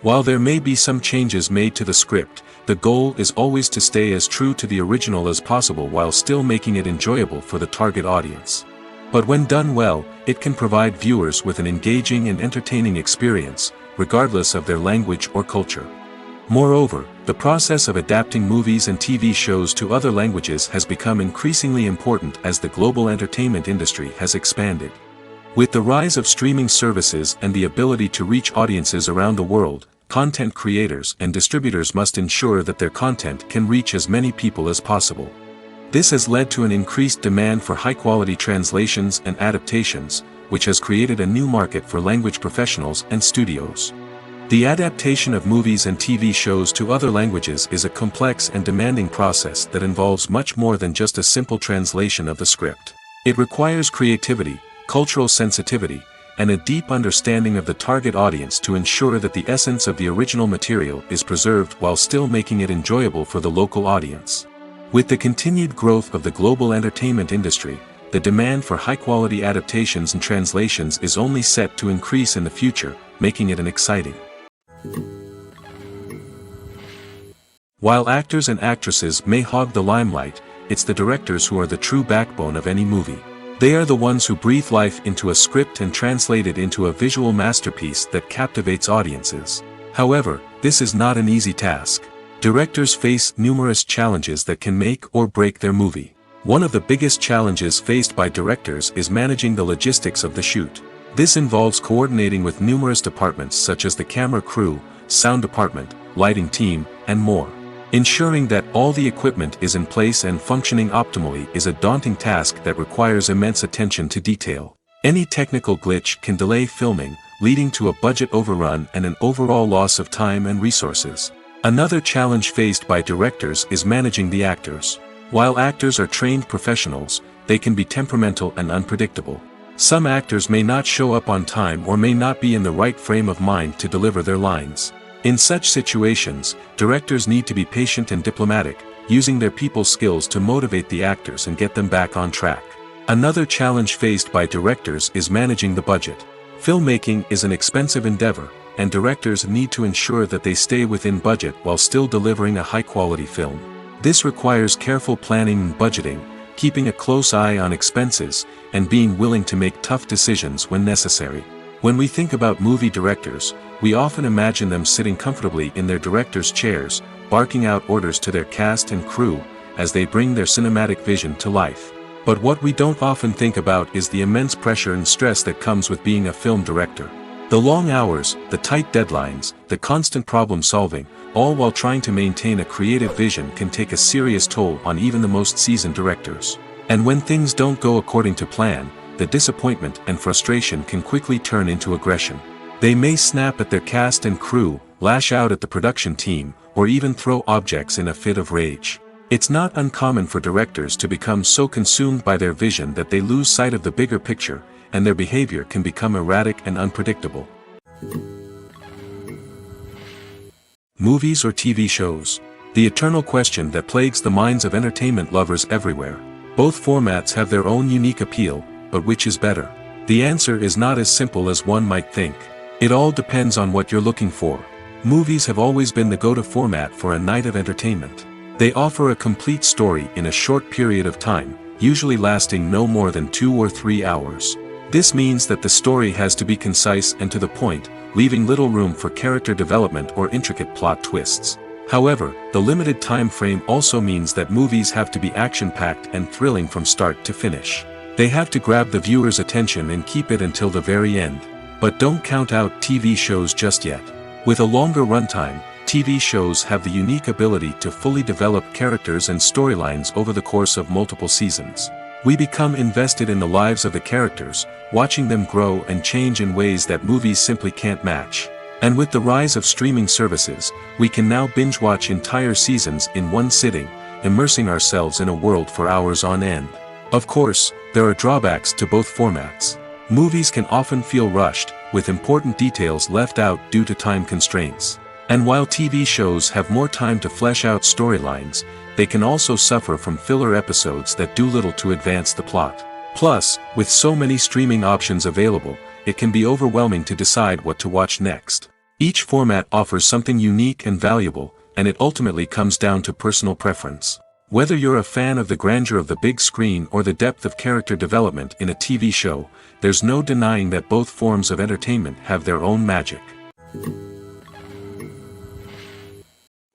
While there may be some changes made to the script, the goal is always to stay as true to the original as possible while still making it enjoyable for the target audience. But when done well, it can provide viewers with an engaging and entertaining experience, regardless of their language or culture. Moreover, the process of adapting movies and TV shows to other languages has become increasingly important as the global entertainment industry has expanded. With the rise of streaming services and the ability to reach audiences around the world, content creators and distributors must ensure that their content can reach as many people as possible. This has led to an increased demand for high-quality translations and adaptations, which has created a new market for language professionals and studios. The adaptation of movies and TV shows to other languages is a complex and demanding process that involves much more than just a simple translation of the script. It requires creativity, cultural sensitivity, and a deep understanding of the target audience to ensure that the essence of the original material is preserved while still making it enjoyable for the local audience. With the continued growth of the global entertainment industry, the demand for high-quality adaptations and translations is only set to increase in the future, making it an exciting. While actors and actresses may hog the limelight, it's the directors who are the true backbone of any movie. They are the ones who breathe life into a script and translate it into a visual masterpiece that captivates audiences. However, this is not an easy task. Directors face numerous challenges that can make or break their movie. One of the biggest challenges faced by directors is managing the logistics of the shoot. This involves coordinating with numerous departments such as the camera crew, sound department, lighting team, and more. Ensuring that all the equipment is in place and functioning optimally is a daunting task that requires immense attention to detail. Any technical glitch can delay filming, leading to a budget overrun and an overall loss of time and resources. Another challenge faced by directors is managing the actors. While actors are trained professionals, they can be temperamental and unpredictable. Some actors may not show up on time or may not be in the right frame of mind to deliver their lines. In such situations, directors need to be patient and diplomatic, using their people skills to motivate the actors and get them back on track. Another challenge faced by directors is managing the budget. Filmmaking is an expensive endeavor, and directors need to ensure that they stay within budget while still delivering a high-quality film. This requires careful planning and budgeting, keeping a close eye on expenses, and being willing to make tough decisions when necessary. When we think about movie directors, we often imagine them sitting comfortably in their director's chairs, barking out orders to their cast and crew, as they bring their cinematic vision to life. But what we don't often think about is the immense pressure and stress that comes with being a film director. The long hours, the tight deadlines, the constant problem solving, all while trying to maintain a creative vision can take a serious toll on even the most seasoned directors. And when things don't go according to plan, the disappointment and frustration can quickly turn into aggression. They may snap at their cast and crew, lash out at the production team, or even throw objects in a fit of rage. It's not uncommon for directors to become so consumed by their vision that they lose sight of the bigger picture, and their behavior can become erratic and unpredictable. Movies or TV shows? The eternal question that plagues the minds of entertainment lovers everywhere. Both formats have their own unique appeal, but which is better? The answer is not as simple as one might think. It all depends on what you're looking for. Movies have always been the go-to format for a night of entertainment. They offer a complete story in a short period of time, usually lasting no more than 2 or 3 hours. This means that the story has to be concise and to the point, leaving little room for character development or intricate plot twists. However, the limited time frame also means that movies have to be action-packed and thrilling from start to finish. They have to grab the viewer's attention and keep it until the very end. But don't count out TV shows just yet. With a longer runtime, TV shows have the unique ability to fully develop characters and storylines over the course of multiple seasons. We become invested in the lives of the characters, watching them grow and change in ways that movies simply can't match. And with the rise of streaming services, we can now binge-watch entire seasons in one sitting, immersing ourselves in a world for hours on end. Of course, there are drawbacks to both formats. Movies can often feel rushed, with important details left out due to time constraints. And while TV shows have more time to flesh out storylines, they can also suffer from filler episodes that do little to advance the plot. Plus, with so many streaming options available, it can be overwhelming to decide what to watch next. Each format offers something unique and valuable, and it ultimately comes down to personal preference. Whether you're a fan of the grandeur of the big screen or the depth of character development in a TV show, there's no denying that both forms of entertainment have their own magic.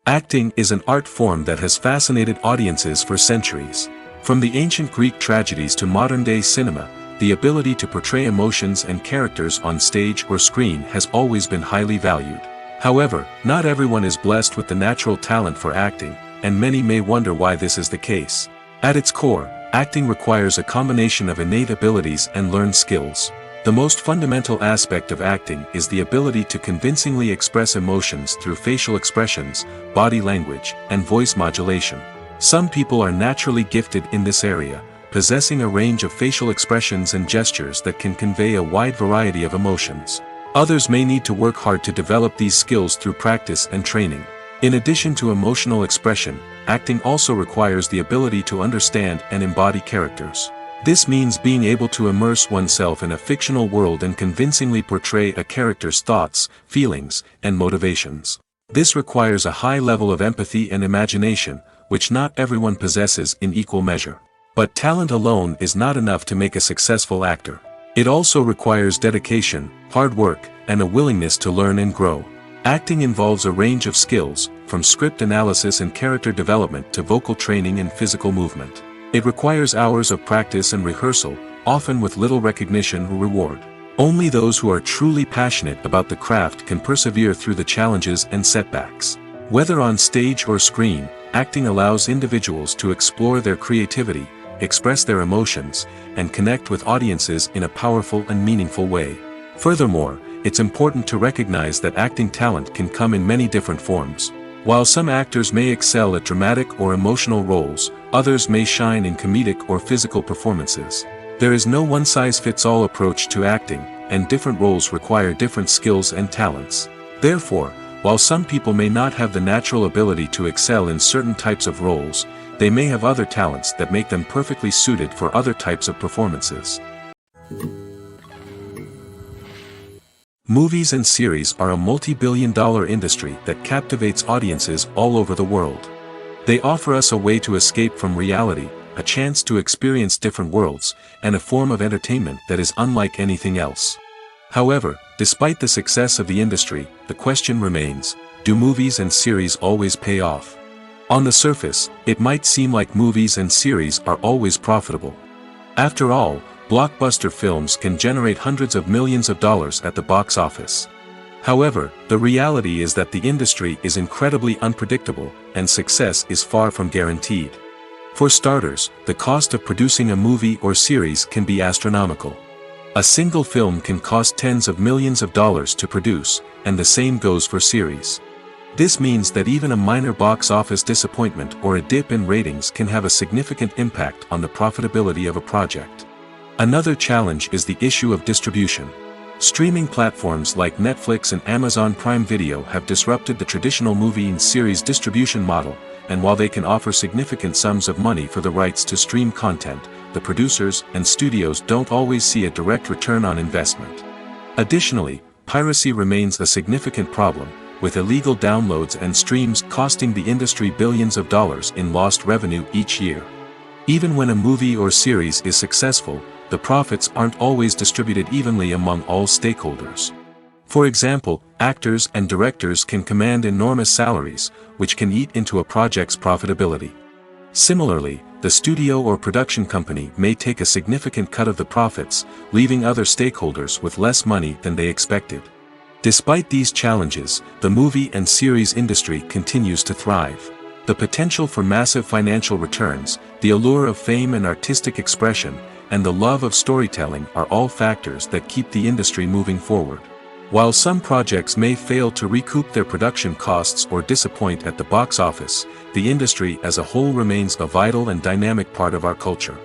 Acting is an art form that has fascinated audiences for centuries. From the ancient Greek tragedies to modern-day cinema, the ability to portray emotions and characters on stage or screen has always been highly valued. However, not everyone is blessed with the natural talent for acting, and many may wonder why this is the case. At its core, acting requires a combination of innate abilities and learned skills. The most fundamental aspect of acting is the ability to convincingly express emotions through facial expressions, body language, and voice modulation. Some people are naturally gifted in this area, possessing a range of facial expressions and gestures that can convey a wide variety of emotions. Others may need to work hard to develop these skills through practice and training. In addition to emotional expression, acting also requires the ability to understand and embody characters. This means being able to immerse oneself in a fictional world and convincingly portray a character's thoughts, feelings, and motivations. This requires a high level of empathy and imagination, which not everyone possesses in equal measure. But talent alone is not enough to make a successful actor. It also requires dedication, hard work, and a willingness to learn and grow. Acting involves a range of skills, from script analysis and character development to vocal training and physical movement. It requires hours of practice and rehearsal, often with little recognition or reward. Only those who are truly passionate about the craft can persevere through the challenges and setbacks. Whether on stage or screen, acting allows individuals to explore their creativity, express their emotions, and connect with audiences in a powerful and meaningful way. Furthermore, it's important to recognize that acting talent can come in many different forms. While some actors may excel at dramatic or emotional roles, others may shine in comedic or physical performances. There is no one-size-fits-all approach to acting, and different roles require different skills and talents. Therefore, while some people may not have the natural ability to excel in certain types of roles, they may have other talents that make them perfectly suited for other types of performances. Movies and series are a multi-billion-dollar industry that captivates audiences all over the world. They offer us a way to escape from reality, a chance to experience different worlds, and a form of entertainment that is unlike anything else. However, despite the success of the industry, the question remains, do movies and series always pay off? On the surface, it might seem like movies and series are always profitable. After all, blockbuster films can generate hundreds of millions of dollars at the box office. However, the reality is that the industry is incredibly unpredictable, and success is far from guaranteed. For starters, the cost of producing a movie or series can be astronomical. A single film can cost tens of millions of dollars to produce, and the same goes for series. This means that even a minor box office disappointment or a dip in ratings can have a significant impact on the profitability of a project. Another challenge is the issue of distribution. Streaming platforms like Netflix and Amazon Prime Video have disrupted the traditional movie and series distribution model, and while they can offer significant sums of money for the rights to stream content, the producers and studios don't always see a direct return on investment. Additionally, piracy remains a significant problem, with illegal downloads and streams costing the industry billions of dollars in lost revenue each year. Even when a movie or series is successful, the profits aren't always distributed evenly among all stakeholders. For example, actors and directors can command enormous salaries, which can eat into a project's profitability. Similarly, the studio or production company may take a significant cut of the profits, leaving other stakeholders with less money than they expected. Despite these challenges, the movie and series industry continues to thrive. The potential for massive financial returns, the allure of fame and artistic expression, and the love of storytelling are all factors that keep the industry moving forward. While some projects may fail to recoup their production costs or disappoint at the box office, the industry as a whole remains a vital and dynamic part of our culture.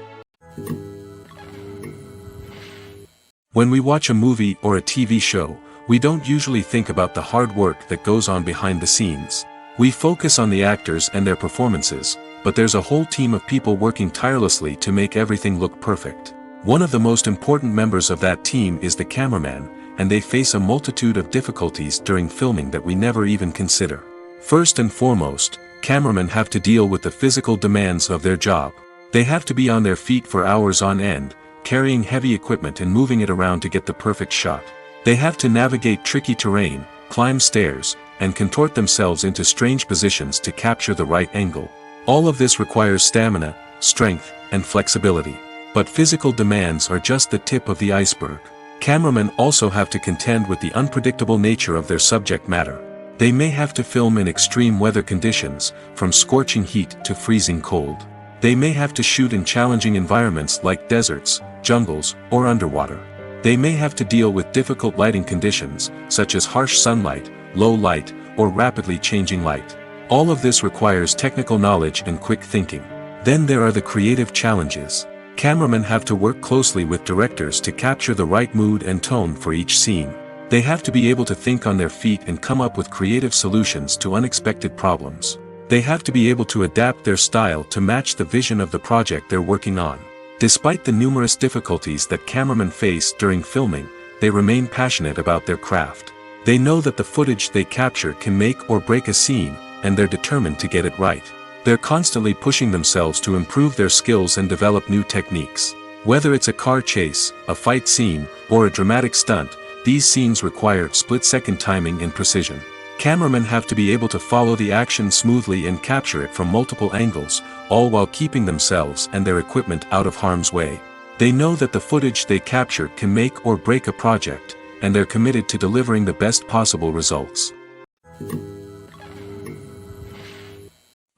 When we watch a movie or a TV show, we don't usually think about the hard work that goes on behind the scenes. We focus on the actors and their performances, but there's a whole team of people working tirelessly to make everything look perfect. One of the most important members of that team is the cameraman, and they face a multitude of difficulties during filming that we never even consider. First and foremost, cameramen have to deal with the physical demands of their job. They have to be on their feet for hours on end, carrying heavy equipment and moving it around to get the perfect shot. They have to navigate tricky terrain, climb stairs, and contort themselves into strange positions to capture the right angle. All of this requires stamina, strength, and flexibility. But physical demands are just the tip of the iceberg. Cameramen also have to contend with the unpredictable nature of their subject matter. They may have to film in extreme weather conditions, from scorching heat to freezing cold. They may have to shoot in challenging environments like deserts, jungles, or underwater. They may have to deal with difficult lighting conditions, such as harsh sunlight, low light, or rapidly changing light. All of this requires technical knowledge and quick thinking. Then there are the creative challenges. Cameramen have to work closely with directors to capture the right mood and tone for each scene. They have to be able to think on their feet and come up with creative solutions to unexpected problems. They have to be able to adapt their style to match the vision of the project they're working on. Despite the numerous difficulties that cameramen face during filming, they remain passionate about their craft. They know that the footage they capture can make or break a scene, and they're determined to get it right. They're constantly pushing themselves to improve their skills and develop new techniques. Whether it's a car chase, a fight scene, or a dramatic stunt, these scenes require split-second timing and precision. Cameramen have to be able to follow the action smoothly and capture it from multiple angles, all while keeping themselves and their equipment out of harm's way. They know that the footage they capture can make or break a project, and they're committed to delivering the best possible results.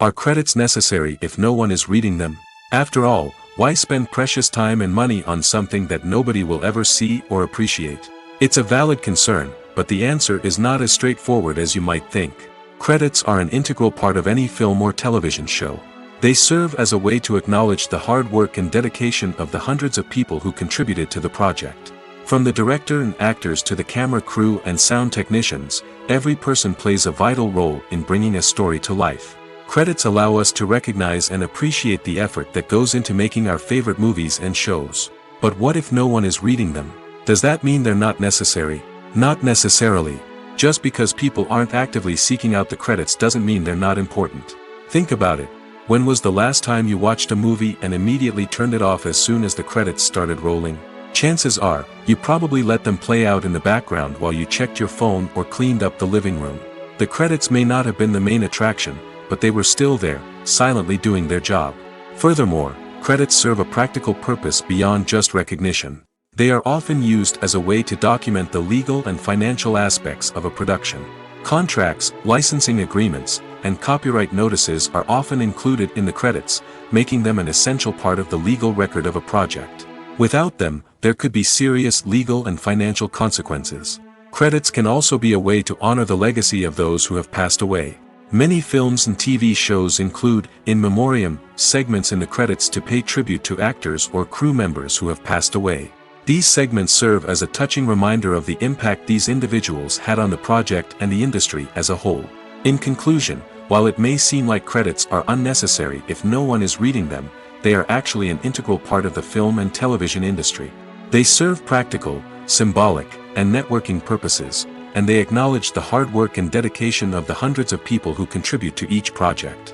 Are credits necessary if no one is reading them? After all, why spend precious time and money on something that nobody will ever see or appreciate? It's a valid concern, but the answer is not as straightforward as you might think. Credits are an integral part of any film or television show. They serve as a way to acknowledge the hard work and dedication of the hundreds of people who contributed to the project. From the director and actors to the camera crew and sound technicians, every person plays a vital role in bringing a story to life. Credits allow us to recognize and appreciate the effort that goes into making our favorite movies and shows. But what if no one is reading them? Does that mean they're not necessary? Not necessarily. Just because people aren't actively seeking out the credits doesn't mean they're not important. Think about it. When was the last time you watched a movie and immediately turned it off as soon as the credits started rolling? Chances are, you probably let them play out in the background while you checked your phone or cleaned up the living room. The credits may not have been the main attraction, but they were still there, silently doing their job. Furthermore, credits serve a practical purpose beyond just recognition. They are often used as a way to document the legal and financial aspects of a production. Contracts, licensing agreements, and copyright notices are often included in the credits, making them an essential part of the legal record of a project. Without them, there could be serious legal and financial consequences. Credits can also be a way to honor the legacy of those who have passed away. Many films and TV shows include, in memoriam, segments in the credits to pay tribute to actors or crew members who have passed away. These segments serve as a touching reminder of the impact these individuals had on the project and the industry as a whole. In conclusion, while it may seem like credits are unnecessary if no one is reading them, they are actually an integral part of the film and television industry. They serve practical, symbolic, and networking purposes, and they acknowledge the hard work and dedication of the hundreds of people who contribute to each project.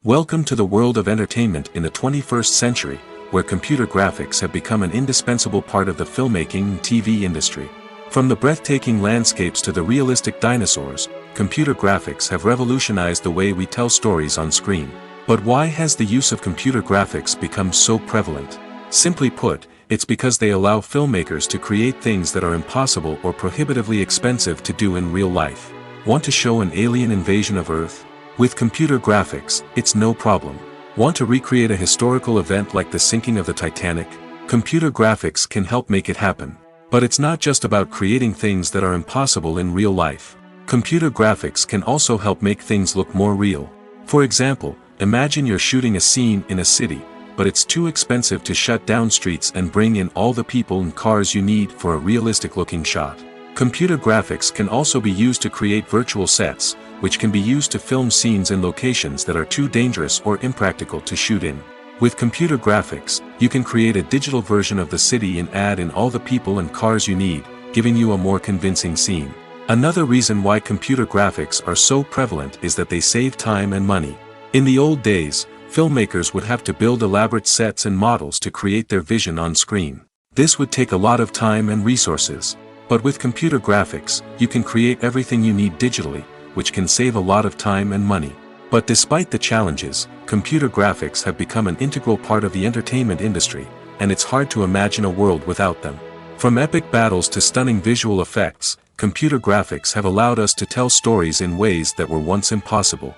Welcome to the world of entertainment in the 21st century, where computer graphics have become an indispensable part of the filmmaking and TV industry. From the breathtaking landscapes to the realistic dinosaurs, computer graphics have revolutionized the way we tell stories on screen. But why has the use of computer graphics become so prevalent? Simply put, it's because they allow filmmakers to create things that are impossible or prohibitively expensive to do in real life. Want to show an alien invasion of Earth? With computer graphics, it's no problem. Want to recreate a historical event like the sinking of the Titanic? Computer graphics can help make it happen. But it's not just about creating things that are impossible in real life. Computer graphics can also help make things look more real. For example, imagine you're shooting a scene in a city, but it's too expensive to shut down streets and bring in all the people and cars you need for a realistic-looking shot. Computer graphics can also be used to create virtual sets, which can be used to film scenes in locations that are too dangerous or impractical to shoot in. With computer graphics, you can create a digital version of the city and add in all the people and cars you need, giving you a more convincing scene. Another reason why computer graphics are so prevalent is that they save time and money. In the old days, filmmakers would have to build elaborate sets and models to create their vision on screen. This would take a lot of time and resources. But with computer graphics, you can create everything you need digitally, which can save a lot of time and money. But despite the challenges, computer graphics have become an integral part of the entertainment industry, and it's hard to imagine a world without them. From epic battles to stunning visual effects, computer graphics have allowed us to tell stories in ways that were once impossible.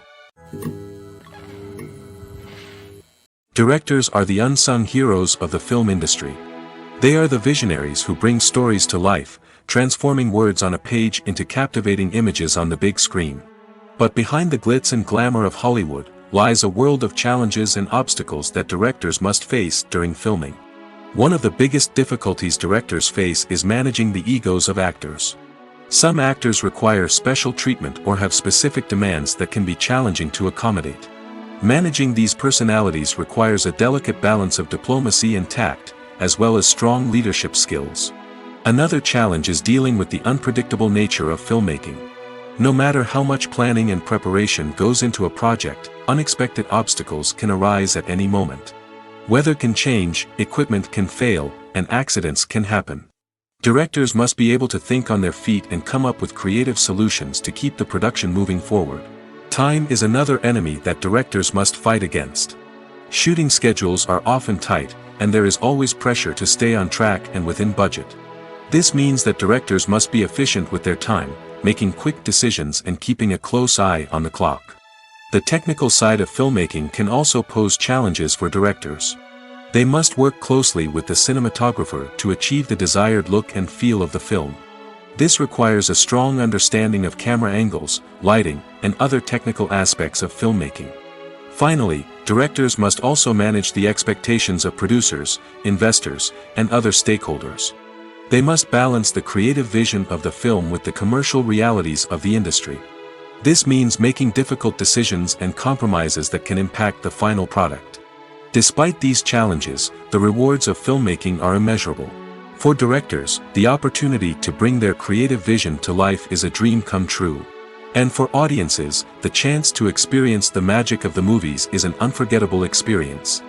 Directors are the unsung heroes of the film industry. They are the visionaries who bring stories to life, transforming words on a page into captivating images on the big screen. But behind the glitz and glamour of Hollywood, lies a world of challenges and obstacles that directors must face during filming. One of the biggest difficulties directors face is managing the egos of actors. Some actors require special treatment or have specific demands that can be challenging to accommodate. Managing these personalities requires a delicate balance of diplomacy and tact, as well as strong leadership skills. Another challenge is dealing with the unpredictable nature of filmmaking. No matter how much planning and preparation goes into a project, unexpected obstacles can arise at any moment. Weather can change, equipment can fail, and accidents can happen. Directors must be able to think on their feet and come up with creative solutions to keep the production moving forward. Time is another enemy that directors must fight against. Shooting schedules are often tight, and there is always pressure to stay on track and within budget. This means that directors must be efficient with their time, making quick decisions and keeping a close eye on the clock. The technical side of filmmaking can also pose challenges for directors. They must work closely with the cinematographer to achieve the desired look and feel of the film. This requires a strong understanding of camera angles, lighting, and other technical aspects of filmmaking. Finally, directors must also manage the expectations of producers, investors, and other stakeholders. They must balance the creative vision of the film with the commercial realities of the industry. This means making difficult decisions and compromises that can impact the final product. Despite these challenges, the rewards of filmmaking are immeasurable. For directors, the opportunity to bring their creative vision to life is a dream come true. And for audiences, the chance to experience the magic of the movies is an unforgettable experience.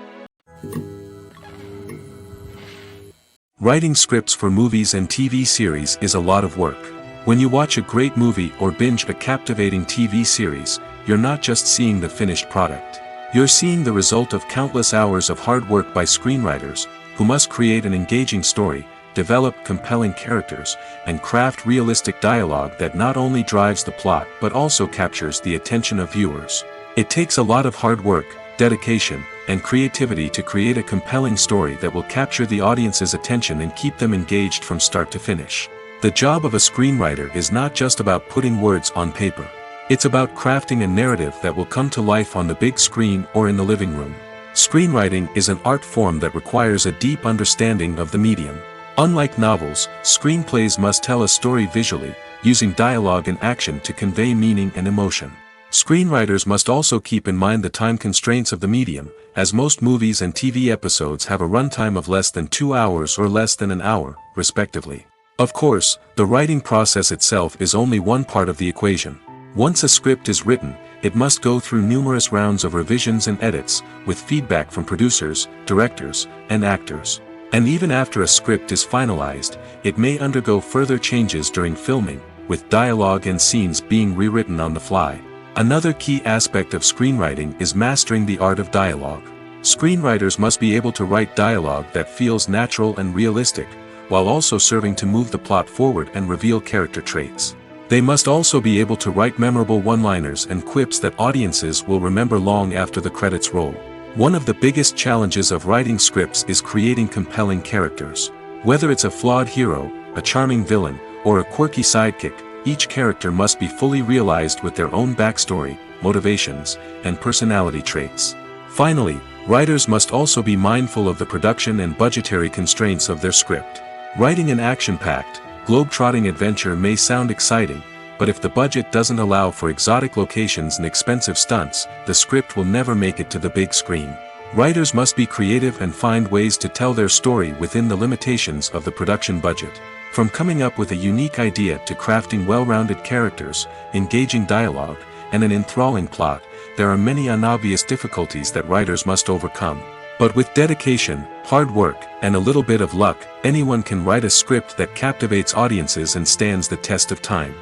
Writing scripts for movies and TV series is a lot of work. When you watch a great movie or binge a captivating TV series, you're not just seeing the finished product. You're seeing the result of countless hours of hard work by screenwriters, who must create an engaging story, develop compelling characters, and craft realistic dialogue that not only drives the plot but also captures the attention of viewers. It takes a lot of hard work, dedication, and creativity to create a compelling story that will capture the audience's attention and keep them engaged from start to finish. The job of a screenwriter is not just about putting words on paper. It's about crafting a narrative that will come to life on the big screen or in the living room. Screenwriting is an art form that requires a deep understanding of the medium. Unlike novels, screenplays must tell a story visually, using dialogue and action to convey meaning and emotion. Screenwriters must also keep in mind the time constraints of the medium, as most movies and TV episodes have a runtime of less than 2 hours or less than an hour, respectively. Of course, the writing process itself is only one part of the equation. Once a script is written, it must go through numerous rounds of revisions and edits, with feedback from producers, directors, and actors. And even after a script is finalized, it may undergo further changes during filming, with dialogue and scenes being rewritten on the fly. Another key aspect of screenwriting is mastering the art of dialogue. Screenwriters must be able to write dialogue that feels natural and realistic, while also serving to move the plot forward and reveal character traits. They must also be able to write memorable one-liners and quips that audiences will remember long after the credits roll. One of the biggest challenges of writing scripts is creating compelling characters. Whether it's a flawed hero, a charming villain, or a quirky sidekick, each character must be fully realized with their own backstory, motivations, and personality traits. Finally, writers must also be mindful of the production and budgetary constraints of their script. Writing an action-packed, globe-trotting adventure may sound exciting, but if the budget doesn't allow for exotic locations and expensive stunts, the script will never make it to the big screen. Writers must be creative and find ways to tell their story within the limitations of the production budget. From coming up with a unique idea to crafting well-rounded characters, engaging dialogue, and an enthralling plot, there are many unobvious difficulties that writers must overcome. But with dedication, hard work, and a little bit of luck, anyone can write a script that captivates audiences and stands the test of time.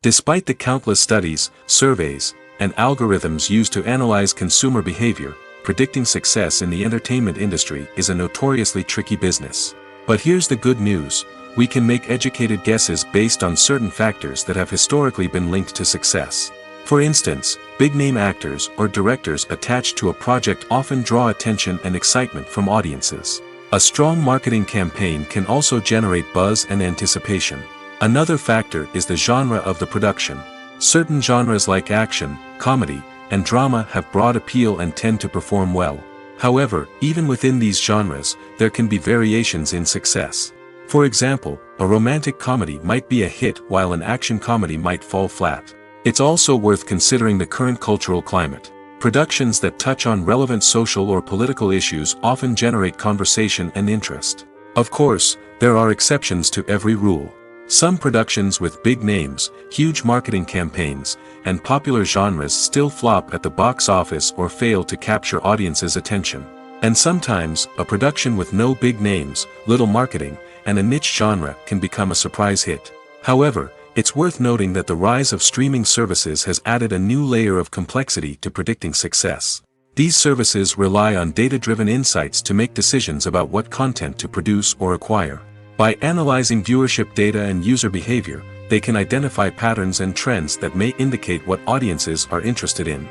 Despite the countless studies, surveys, and algorithms used to analyze consumer behavior, predicting success in the entertainment industry is a notoriously tricky business. But here's the good news: we can make educated guesses based on certain factors that have historically been linked to success. For instance, big-name actors or directors attached to a project often draw attention and excitement from audiences. A strong marketing campaign can also generate buzz and anticipation. Another factor is the genre of the production. Certain genres like action, comedy, and drama have broad appeal and tend to perform well. However, even within these genres, there can be variations in success. For example, a romantic comedy might be a hit while an action comedy might fall flat. It's also worth considering the current cultural climate. Productions that touch on relevant social or political issues often generate conversation and interest. Of course, there are exceptions to every rule. Some productions with big names, huge marketing campaigns, and popular genres still flop at the box office or fail to capture audiences' attention. And sometimes, a production with no big names, little marketing, and a niche genre can become a surprise hit. However, it's worth noting that the rise of streaming services has added a new layer of complexity to predicting success. These services rely on data-driven insights to make decisions about what content to produce or acquire. By analyzing viewership data and user behavior, they can identify patterns and trends that may indicate what audiences are interested in.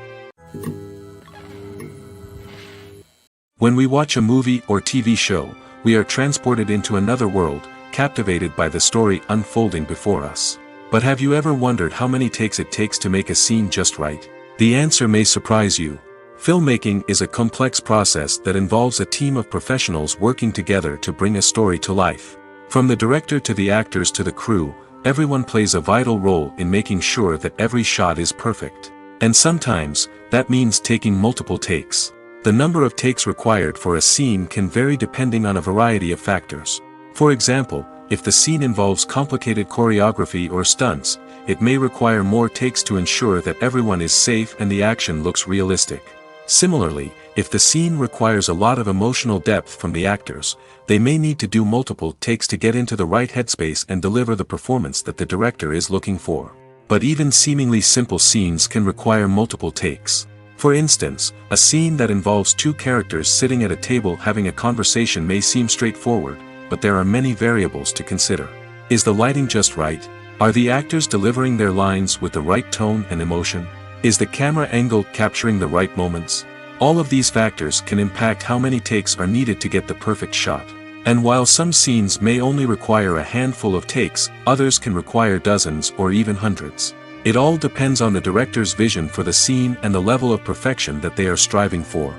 When we watch a movie or TV show, we are transported into another world, captivated by the story unfolding before us. But have you ever wondered how many takes it takes to make a scene just right? The answer may surprise you. Filmmaking is a complex process that involves a team of professionals working together to bring a story to life. From the director to the actors to the crew, everyone plays a vital role in making sure that every shot is perfect. And sometimes, that means taking multiple takes. The number of takes required for a scene can vary depending on a variety of factors. For example, if the scene involves complicated choreography or stunts, it may require more takes to ensure that everyone is safe and the action looks realistic. Similarly, if the scene requires a lot of emotional depth from the actors, they may need to do multiple takes to get into the right headspace and deliver the performance that the director is looking for. But even seemingly simple scenes can require multiple takes. For instance, a scene that involves two characters sitting at a table having a conversation may seem straightforward, but there are many variables to consider. Is the lighting just right? Are the actors delivering their lines with the right tone and emotion? Is the camera angle capturing the right moments? All of these factors can impact how many takes are needed to get the perfect shot. And while some scenes may only require a handful of takes, others can require dozens or even hundreds. It all depends on the director's vision for the scene and the level of perfection that they are striving for.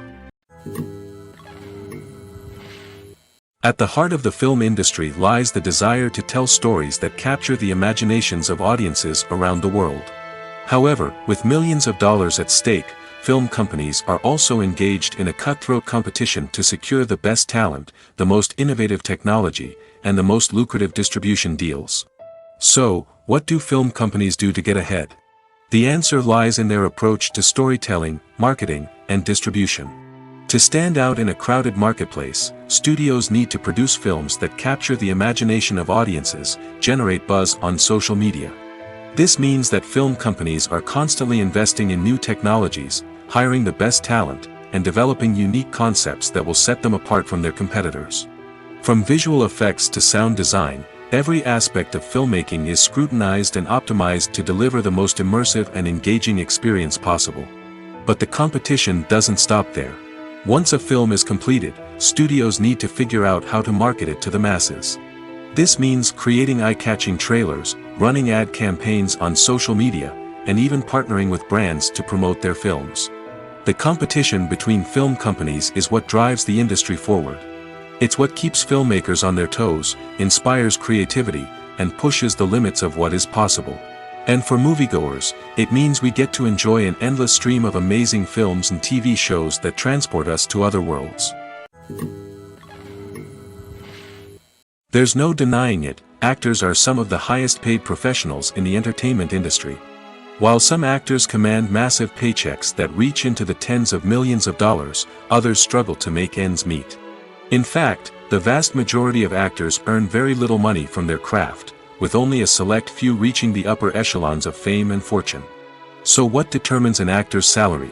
At the heart of the film industry lies the desire to tell stories that capture the imaginations of audiences around the world. However, with millions of dollars at stake, film companies are also engaged in a cutthroat competition to secure the best talent, the most innovative technology, and the most lucrative distribution deals. So, what do film companies do to get ahead? The answer lies in their approach to storytelling, marketing, and distribution. To stand out in a crowded marketplace, studios need to produce films that capture the imagination of audiences, generate buzz on social media. This means that film companies are constantly investing in new technologies, hiring the best talent, and developing unique concepts that will set them apart from their competitors. From visual effects to sound design, every aspect of filmmaking is scrutinized and optimized to deliver the most immersive and engaging experience possible. But the competition doesn't stop there. Once a film is completed, studios need to figure out how to market it to the masses. This means creating eye-catching trailers, running ad campaigns on social media, and even partnering with brands to promote their films. The competition between film companies is what drives the industry forward. It's what keeps filmmakers on their toes, inspires creativity, and pushes the limits of what is possible. And for moviegoers, it means we get to enjoy an endless stream of amazing films and TV shows that transport us to other worlds. There's no denying it, actors are some of the highest paid professionals in the entertainment industry. While some actors command massive paychecks that reach into the tens of millions of dollars, others struggle to make ends meet. In fact, the vast majority of actors earn very little money from their craft, with only a select few reaching the upper echelons of fame and fortune. So what determines an actor's salary?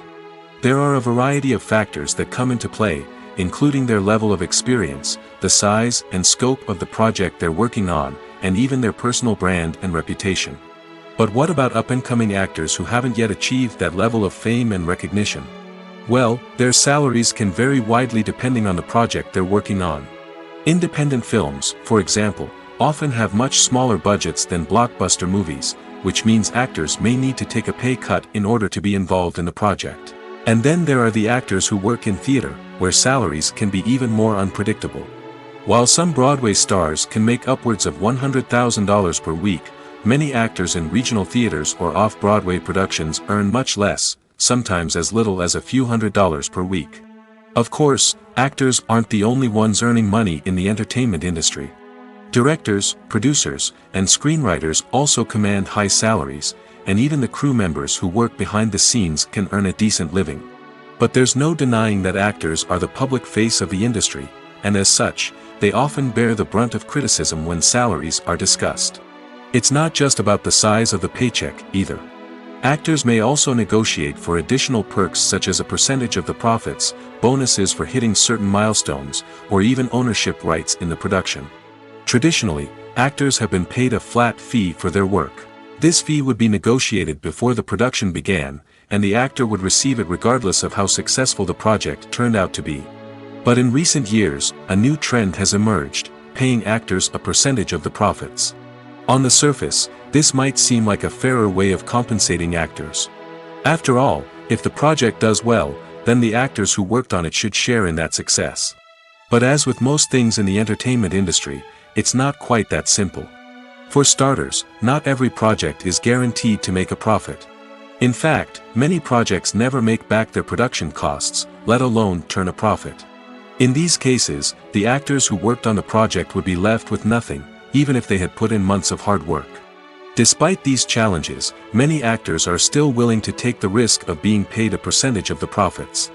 There are a variety of factors that come into play, including their level of experience, the size and scope of the project they're working on, and even their personal brand and reputation. But what about up-and-coming actors who haven't yet achieved that level of fame and recognition? Well, their salaries can vary widely depending on the project they're working on. Independent films, for example, often have much smaller budgets than blockbuster movies, which means actors may need to take a pay cut in order to be involved in the project. And then there are the actors who work in theater, where salaries can be even more unpredictable. While some Broadway stars can make upwards of $100,000 per week, many actors in regional theaters or off-Broadway productions earn much less, sometimes as little as a few $100s per week. Of course, actors aren't the only ones earning money in the entertainment industry. Directors, producers, and screenwriters also command high salaries, and even the crew members who work behind the scenes can earn a decent living. But there's no denying that actors are the public face of the industry, and as such, they often bear the brunt of criticism when salaries are discussed. It's not just about the size of the paycheck, either. Actors may also negotiate for additional perks such as a percentage of the profits, bonuses for hitting certain milestones, or even ownership rights in the production. Traditionally, actors have been paid a flat fee for their work. This fee would be negotiated before the production began, and the actor would receive it regardless of how successful the project turned out to be. But in recent years, a new trend has emerged, paying actors a percentage of the profits. On the surface, this might seem like a fairer way of compensating actors. After all, if the project does well, then the actors who worked on it should share in that success. But as with most things in the entertainment industry, it's not quite that simple. For starters, not every project is guaranteed to make a profit. In fact, many projects never make back their production costs, let alone turn a profit. In these cases, the actors who worked on the project would be left with nothing, even if they had put in months of hard work. Despite these challenges, many actors are still willing to take the risk of being paid a percentage of the profits.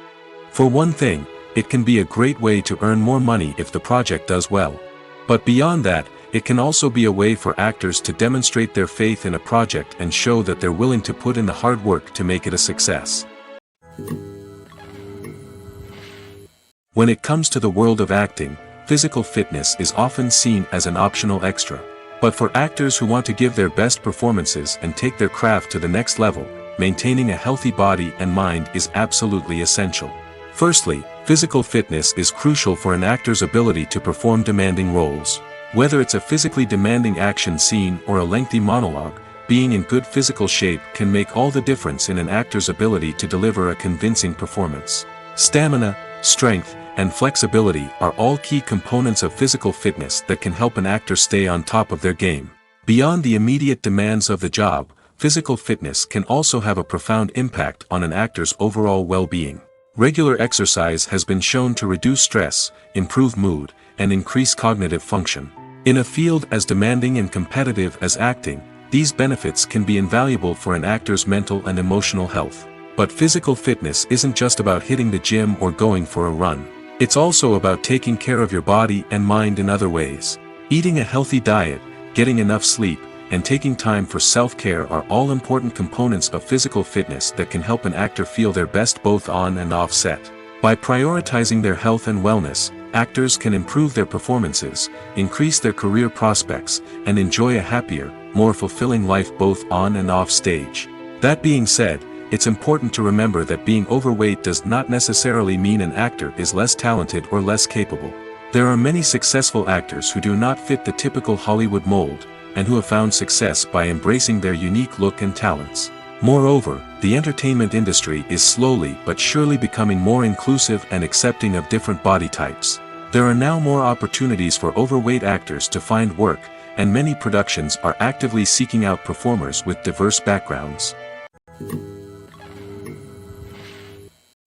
For one thing, it can be a great way to earn more money if the project does well. But beyond that, it can also be a way for actors to demonstrate their faith in a project and show that they're willing to put in the hard work to make it a success. When it comes to the world of acting, physical fitness is often seen as an optional extra. But for actors who want to give their best performances and take their craft to the next level, maintaining a healthy body and mind is absolutely essential. Firstly, physical fitness is crucial for an actor's ability to perform demanding roles. Whether it's a physically demanding action scene or a lengthy monologue, being in good physical shape can make all the difference in an actor's ability to deliver a convincing performance. Stamina, strength, and flexibility are all key components of physical fitness that can help an actor stay on top of their game. Beyond the immediate demands of the job, physical fitness can also have a profound impact on an actor's overall well-being. Regular exercise has been shown to reduce stress, improve mood, and increase cognitive function. In a field as demanding and competitive as acting, these benefits can be invaluable for an actor's mental and emotional health. But physical fitness isn't just about hitting the gym or going for a run. It's also about taking care of your body and mind in other ways. Eating a healthy diet, getting enough sleep, and taking time for self-care are all important components of physical fitness that can help an actor feel their best both on and off set. By prioritizing their health and wellness, actors can improve their performances, increase their career prospects, and enjoy a happier, more fulfilling life both on and off stage. That being said, it's important to remember that being overweight does not necessarily mean an actor is less talented or less capable. There are many successful actors who do not fit the typical Hollywood mold, and who have found success by embracing their unique look and talents. Moreover, the entertainment industry is slowly but surely becoming more inclusive and accepting of different body types. There are now more opportunities for overweight actors to find work, and many productions are actively seeking out performers with diverse backgrounds.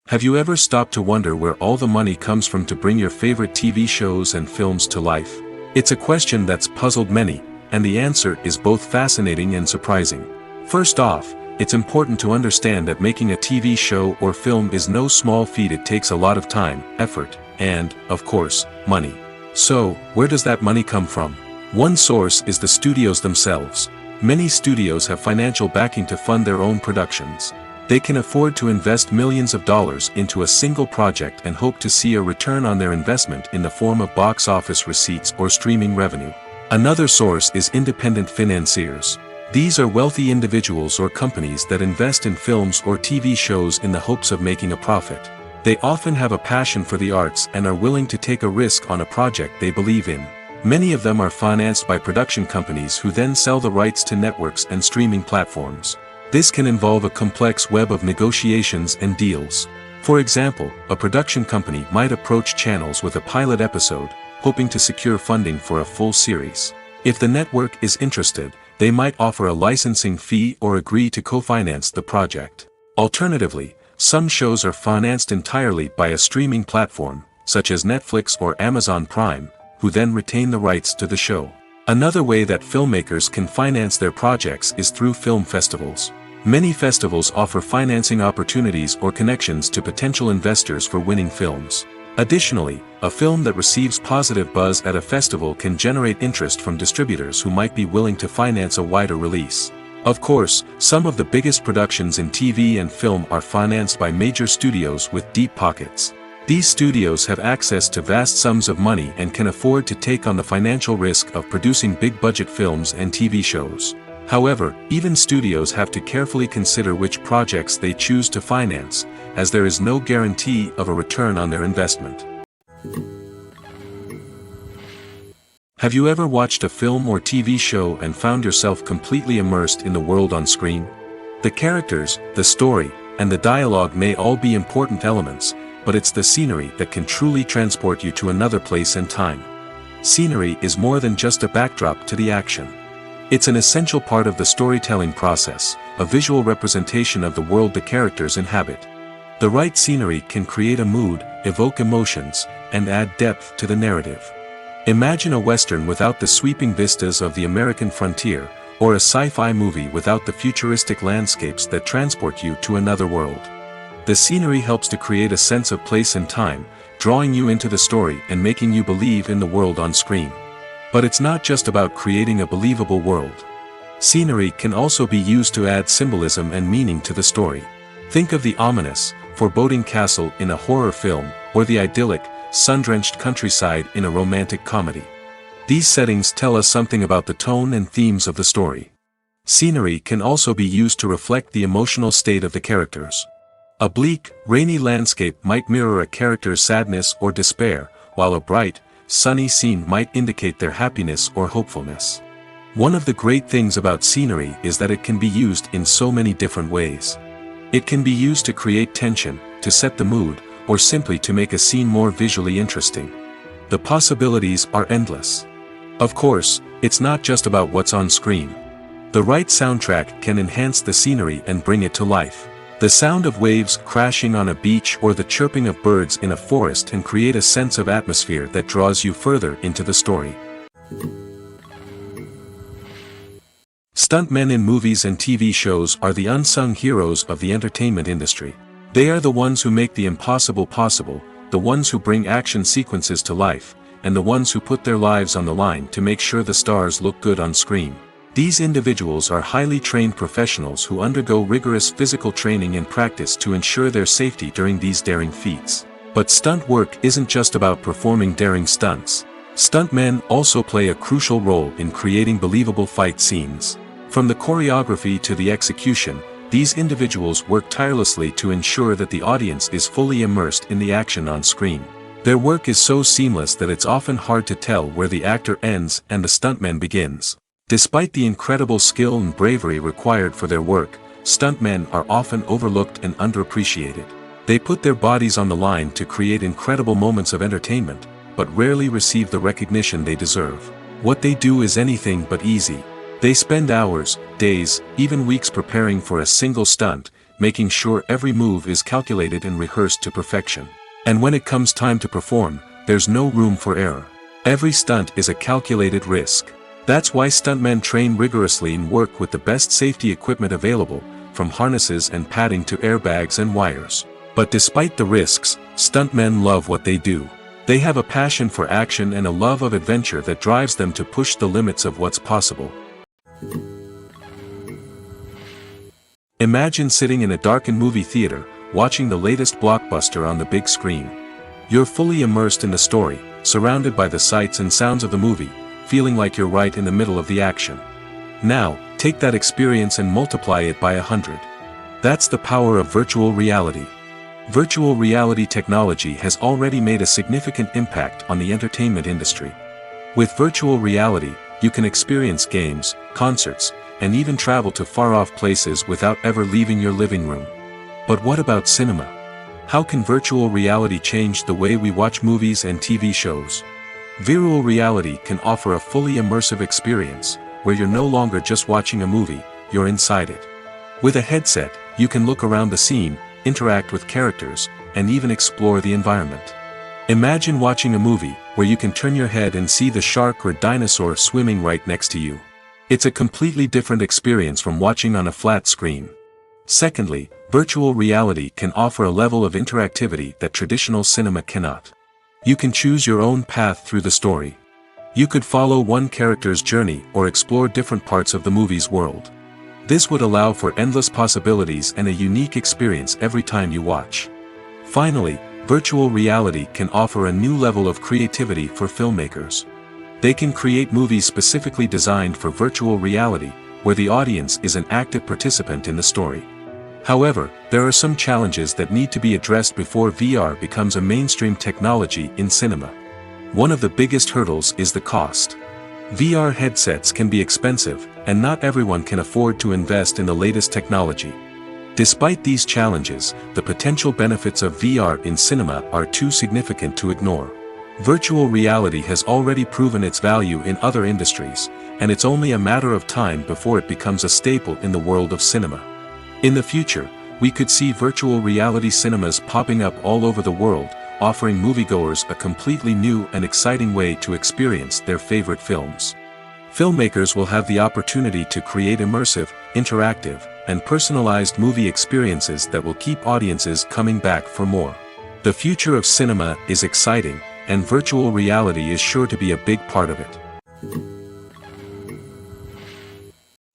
Have you ever stopped to wonder where all the money comes from to bring your favorite TV shows and films to life? It's a question that's puzzled many, and the answer is both fascinating and surprising. First off, it's important to understand that making a TV show or film is no small feat. It takes a lot of time, effort, and, of course, money. So, where does that money come from? One source is the studios themselves. Many studios have financial backing to fund their own productions. They can afford to invest millions of dollars into a single project and hope to see a return on their investment in the form of box office receipts or streaming revenue. Another source is independent financiers. These are wealthy individuals or companies that invest in films or TV shows in the hopes of making a profit. They often have a passion for the arts and are willing to take a risk on a project they believe in. Many of them are financed by production companies who then sell the rights to networks and streaming platforms. This can involve a complex web of negotiations and deals. For example, a production company might approach channels with a pilot episode, hoping to secure funding for a full series. If the network is interested, they might offer a licensing fee or agree to co-finance the project. Alternatively, some shows are financed entirely by a streaming platform, such as Netflix or Amazon Prime, who then retain the rights to the show. Another way that filmmakers can finance their projects is through film festivals. Many festivals offer financing opportunities or connections to potential investors for winning films. Additionally, a film that receives positive buzz at a festival can generate interest from distributors who might be willing to finance a wider release. Of course, some of the biggest productions in TV and film are financed by major studios with deep pockets. These studios have access to vast sums of money and can afford to take on the financial risk of producing big-budget films and TV shows. However, even studios have to carefully consider which projects they choose to finance, as there is no guarantee of a return on their investment. Have you ever watched a film or TV show and found yourself completely immersed in the world on screen? The characters, the story, and the dialogue may all be important elements, but it's the scenery that can truly transport you to another place and time. Scenery is more than just a backdrop to the action. It's an essential part of the storytelling process, a visual representation of the world the characters inhabit. The right scenery can create a mood, evoke emotions, and add depth to the narrative. Imagine a Western without the sweeping vistas of the American frontier, or a sci-fi movie without the futuristic landscapes that transport you to another world. The scenery helps to create a sense of place and time, drawing you into the story and making you believe in the world on screen. But it's not just about creating a believable world. Scenery can also be used to add symbolism and meaning to the story. Think of the ominous, foreboding castle in a horror film, or the idyllic, sun-drenched countryside in a romantic comedy. These settings tell us something about the tone and themes of the story. Scenery can also be used to reflect the emotional state of the characters. A bleak, rainy landscape might mirror a character's sadness or despair, while a bright, sunny scene might indicate their happiness or hopefulness. One of the great things about scenery is that it can be used in so many different ways. It can be used to create tension, to set the mood, or simply to make a scene more visually interesting. The possibilities are endless. Of course, it's not just about what's on screen. The right soundtrack can enhance the scenery and bring it to life. The sound of waves crashing on a beach or the chirping of birds in a forest can create a sense of atmosphere that draws you further into the story. Stuntmen in movies and TV shows are the unsung heroes of the entertainment industry. They are the ones who make the impossible possible, the ones who bring action sequences to life, and the ones who put their lives on the line to make sure the stars look good on screen. These individuals are highly trained professionals who undergo rigorous physical training and practice to ensure their safety during these daring feats. But stunt work isn't just about performing daring stunts. Stuntmen also play a crucial role in creating believable fight scenes. From the choreography to the execution, these individuals work tirelessly to ensure that the audience is fully immersed in the action on screen. Their work is so seamless that it's often hard to tell where the actor ends and the stuntman begins. Despite the incredible skill and bravery required for their work, stuntmen are often overlooked and underappreciated. They put their bodies on the line to create incredible moments of entertainment, but rarely receive the recognition they deserve. What they do is anything but easy. They spend hours, days, even weeks preparing for a single stunt, making sure every move is calculated and rehearsed to perfection. And when it comes time to perform, there's no room for error. Every stunt is a calculated risk. That's why stuntmen train rigorously and work with the best safety equipment available, from harnesses and padding to airbags and wires. But despite the risks, stuntmen love what they do. They have a passion for action and a love of adventure that drives them to push the limits of what's possible. Imagine sitting in a darkened movie theater, watching the latest blockbuster on the big screen. You're fully immersed in the story, surrounded by the sights and sounds of the movie, feeling like you're right in the middle of the action. Now, take that experience and multiply it by 100. That's the power of virtual reality. Virtual reality technology has already made a significant impact on the entertainment industry. With virtual reality, you can experience games, concerts, and even travel to far-off places without ever leaving your living room. But what about cinema? How can virtual reality change the way we watch movies and TV shows? Virtual reality can offer a fully immersive experience, where you're no longer just watching a movie, you're inside it. With a headset, you can look around the scene, interact with characters, and even explore the environment. Imagine watching a movie, where you can turn your head and see the shark or dinosaur swimming right next to you. It's a completely different experience from watching on a flat screen. Secondly, virtual reality can offer a level of interactivity that traditional cinema cannot. You can choose your own path through the story. You could follow one character's journey or explore different parts of the movie's world. This would allow for endless possibilities and a unique experience every time you watch. Finally, virtual reality can offer a new level of creativity for filmmakers. They can create movies specifically designed for virtual reality, where the audience is an active participant in the story. However, there are some challenges that need to be addressed before VR becomes a mainstream technology in cinema. One of the biggest hurdles is the cost. VR headsets can be expensive, and not everyone can afford to invest in the latest technology. Despite these challenges, the potential benefits of VR in cinema are too significant to ignore. Virtual reality has already proven its value in other industries, and it's only a matter of time before it becomes a staple in the world of cinema. In the future, we could see virtual reality cinemas popping up all over the world, offering moviegoers a completely new and exciting way to experience their favorite films. Filmmakers will have the opportunity to create immersive, interactive, and personalized movie experiences that will keep audiences coming back for more. The future of cinema is exciting, and virtual reality is sure to be a big part of it.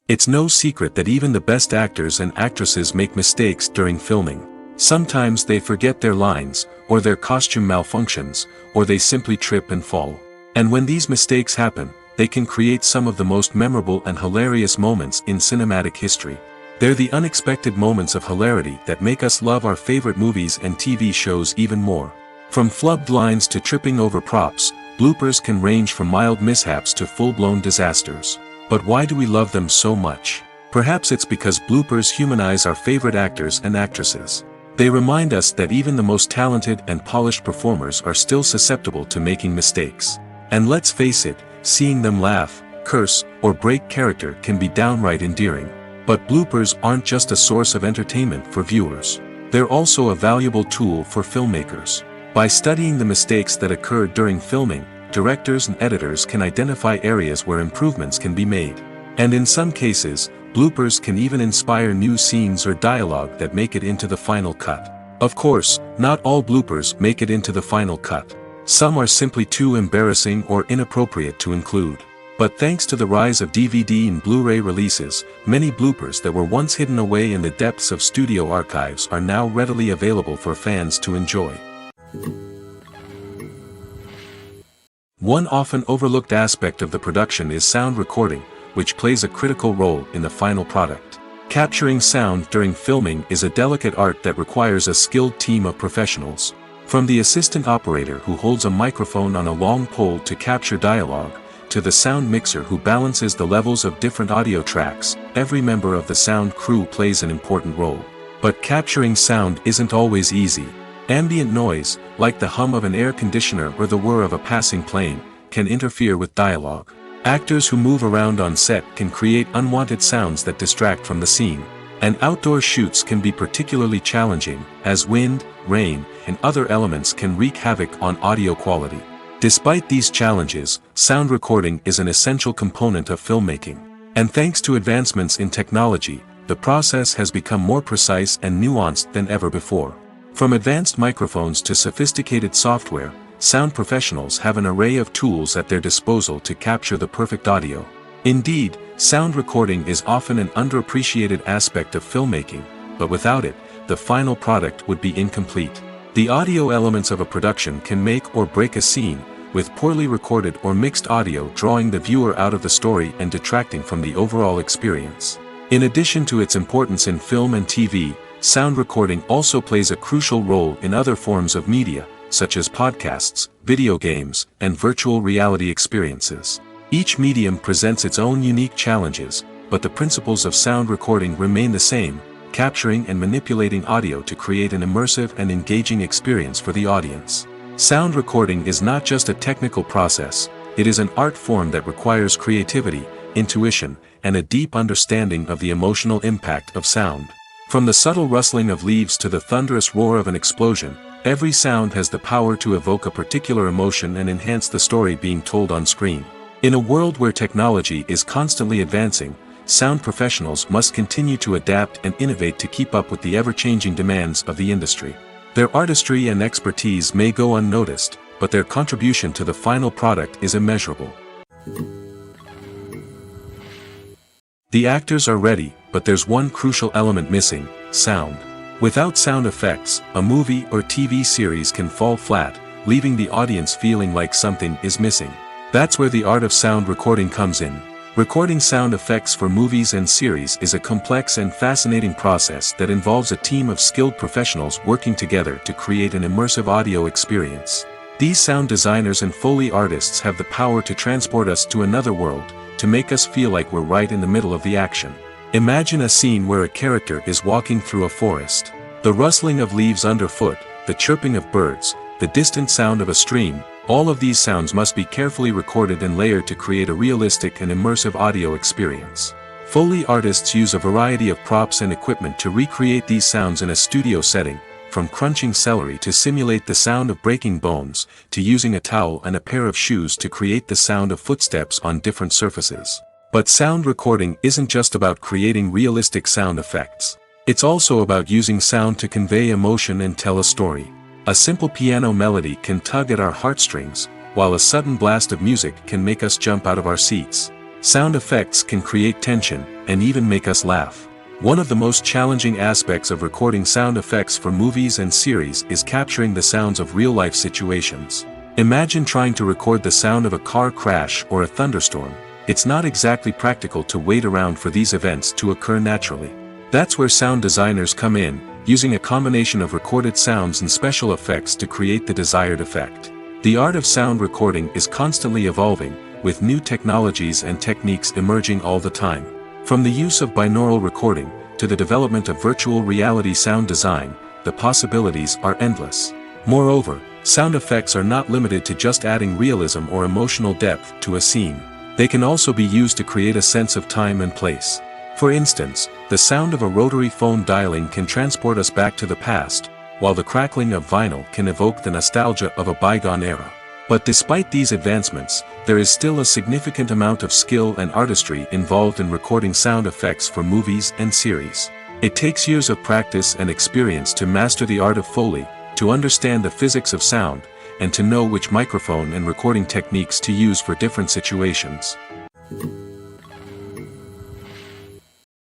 It's no secret that even the best actors and actresses make mistakes during filming. Sometimes they forget their lines, or their costume malfunctions, or they simply trip and fall. And when these mistakes happen, they can create some of the most memorable and hilarious moments in cinematic history. They're the unexpected moments of hilarity that make us love our favorite movies and TV shows even more. From flubbed lines to tripping over props, bloopers can range from mild mishaps to full-blown disasters. But why do we love them so much? Perhaps it's because bloopers humanize our favorite actors and actresses. They remind us that even the most talented and polished performers are still susceptible to making mistakes. And let's face it, seeing them laugh, curse, or break character can be downright endearing. But bloopers aren't just a source of entertainment for viewers. They're also a valuable tool for filmmakers. By studying the mistakes that occurred during filming, directors and editors can identify areas where improvements can be made. And in some cases, bloopers can even inspire new scenes or dialogue that make it into the final cut. Of course, not all bloopers make it into the final cut. Some are simply too embarrassing or inappropriate to include. But thanks to the rise of DVD and Blu-ray releases, many bloopers that were once hidden away in the depths of studio archives are now readily available for fans to enjoy. One often overlooked aspect of the production is sound recording, which plays a critical role in the final product. Capturing sound during filming is a delicate art that requires a skilled team of professionals. From the assistant operator who holds a microphone on a long pole to capture dialogue, to the sound mixer who balances the levels of different audio tracks, every member of the sound crew plays an important role. But capturing sound isn't always easy. Ambient noise, like the hum of an air conditioner or the whir of a passing plane, can interfere with dialogue. Actors who move around on set can create unwanted sounds that distract from the scene. And outdoor shoots can be particularly challenging, as wind, rain, and other elements can wreak havoc on audio quality. Despite these challenges, sound recording is an essential component of filmmaking. And thanks to advancements in technology, the process has become more precise and nuanced than ever before. From advanced microphones to sophisticated software, sound professionals have an array of tools at their disposal to capture the perfect audio. Indeed, sound recording is often an underappreciated aspect of filmmaking, but without it, the final product would be incomplete. The audio elements of a production can make or break a scene, with poorly recorded or mixed audio drawing the viewer out of the story and detracting from the overall experience. In addition to its importance in film and TV, sound recording also plays a crucial role in other forms of media, such as podcasts, video games, and virtual reality experiences. Each medium presents its own unique challenges, but the principles of sound recording remain the same, capturing and manipulating audio to create an immersive and engaging experience for the audience. Sound recording is not just a technical process, it is an art form that requires creativity, intuition, and a deep understanding of the emotional impact of sound. From the subtle rustling of leaves to the thunderous roar of an explosion, every sound has the power to evoke a particular emotion and enhance the story being told on screen. In a world where technology is constantly advancing, sound professionals must continue to adapt and innovate to keep up with the ever-changing demands of the industry. Their artistry and expertise may go unnoticed, but their contribution to the final product is immeasurable. The actors are ready, but there's one crucial element missing: sound. Without sound effects, a movie or TV series can fall flat, leaving the audience feeling like something is missing. That's where the art of sound recording comes in. Recording sound effects for movies and series is a complex and fascinating process that involves a team of skilled professionals working together to create an immersive audio experience. These sound designers and Foley artists have the power to transport us to another world, to make us feel like we're right in the middle of the action. Imagine a scene where a character is walking through a forest. The rustling of leaves underfoot, the chirping of birds, the distant sound of a stream, all of these sounds must be carefully recorded and layered to create a realistic and immersive audio experience. Foley artists use a variety of props and equipment to recreate these sounds in a studio setting, from crunching celery to simulate the sound of breaking bones, to using a towel and a pair of shoes to create the sound of footsteps on different surfaces. But sound recording isn't just about creating realistic sound effects. It's also about using sound to convey emotion and tell a story. A simple piano melody can tug at our heartstrings, while a sudden blast of music can make us jump out of our seats. Sound effects can create tension, and even make us laugh. One of the most challenging aspects of recording sound effects for movies and series is capturing the sounds of real-life situations. Imagine trying to record the sound of a car crash or a thunderstorm. It's not exactly practical to wait around for these events to occur naturally. That's where sound designers come in, using a combination of recorded sounds and special effects to create the desired effect. The art of sound recording is constantly evolving, with new technologies and techniques emerging all the time. From the use of binaural recording, to the development of virtual reality sound design, the possibilities are endless. Moreover, sound effects are not limited to just adding realism or emotional depth to a scene. They can also be used to create a sense of time and place. For instance, the sound of a rotary phone dialing can transport us back to the past, while the crackling of vinyl can evoke the nostalgia of a bygone era. But despite these advancements, there is still a significant amount of skill and artistry involved in recording sound effects for movies and series. It takes years of practice and experience to master the art of Foley, to understand the physics of sound, and to know which microphone and recording techniques to use for different situations.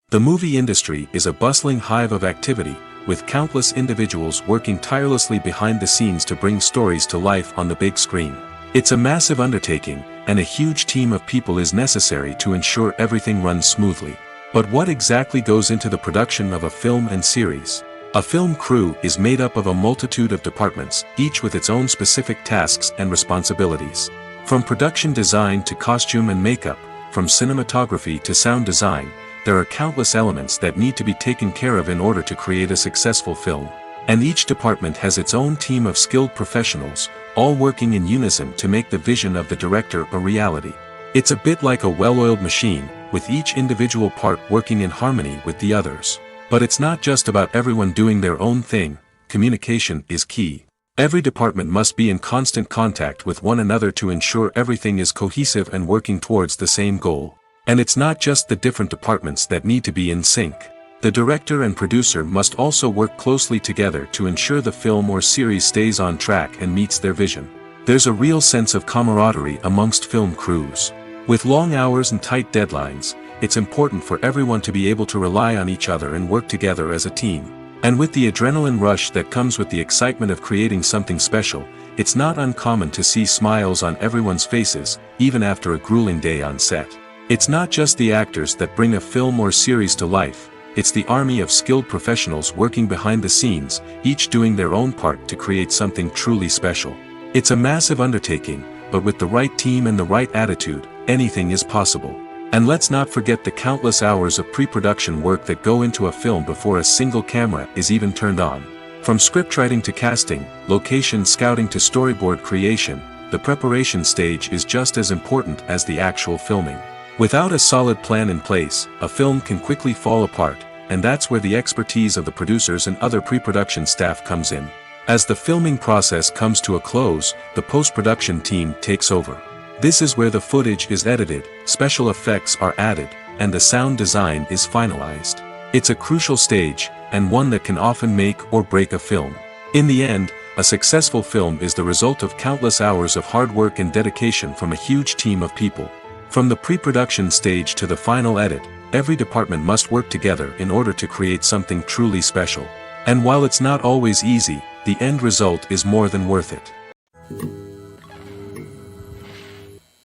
The movie industry is a bustling hive of activity, with countless individuals working tirelessly behind the scenes to bring stories to life on the big screen. It's a massive undertaking, and a huge team of people is necessary to ensure everything runs smoothly. But what exactly goes into the production of a film and series? A film crew is made up of a multitude of departments, each with its own specific tasks and responsibilities. From production design to costume and makeup, from cinematography to sound design, there are countless elements that need to be taken care of in order to create a successful film. And each department has its own team of skilled professionals, all working in unison to make the vision of the director a reality. It's a bit like a well-oiled machine, with each individual part working in harmony with the others. But it's not just about everyone doing their own thing. Communication is key. Every department must be in constant contact with one another to ensure everything is cohesive and working towards the same goal. And it's not just the different departments that need to be in sync. The director and producer must also work closely together to ensure the film or series stays on track and meets their vision. There's a real sense of camaraderie amongst film crews. With long hours and tight deadlines, it's important for everyone to be able to rely on each other and work together as a team. And with the adrenaline rush that comes with the excitement of creating something special, it's not uncommon to see smiles on everyone's faces, even after a grueling day on set. It's not just the actors that bring a film or series to life, it's the army of skilled professionals working behind the scenes, each doing their own part to create something truly special. It's a massive undertaking, but with the right team and the right attitude, anything is possible. And let's not forget the countless hours of pre-production work that go into a film before a single camera is even turned on. From scriptwriting to casting, location scouting to storyboard creation, the preparation stage is just as important as the actual filming. Without a solid plan in place, a film can quickly fall apart, and that's where the expertise of the producers and other pre-production staff comes in. As the filming process comes to a close, the post-production team takes over. This is where the footage is edited, special effects are added, and the sound design is finalized. It's a crucial stage, and one that can often make or break a film. In the end, a successful film is the result of countless hours of hard work and dedication from a huge team of people. From the pre-production stage to the final edit, every department must work together in order to create something truly special. And while it's not always easy, the end result is more than worth it.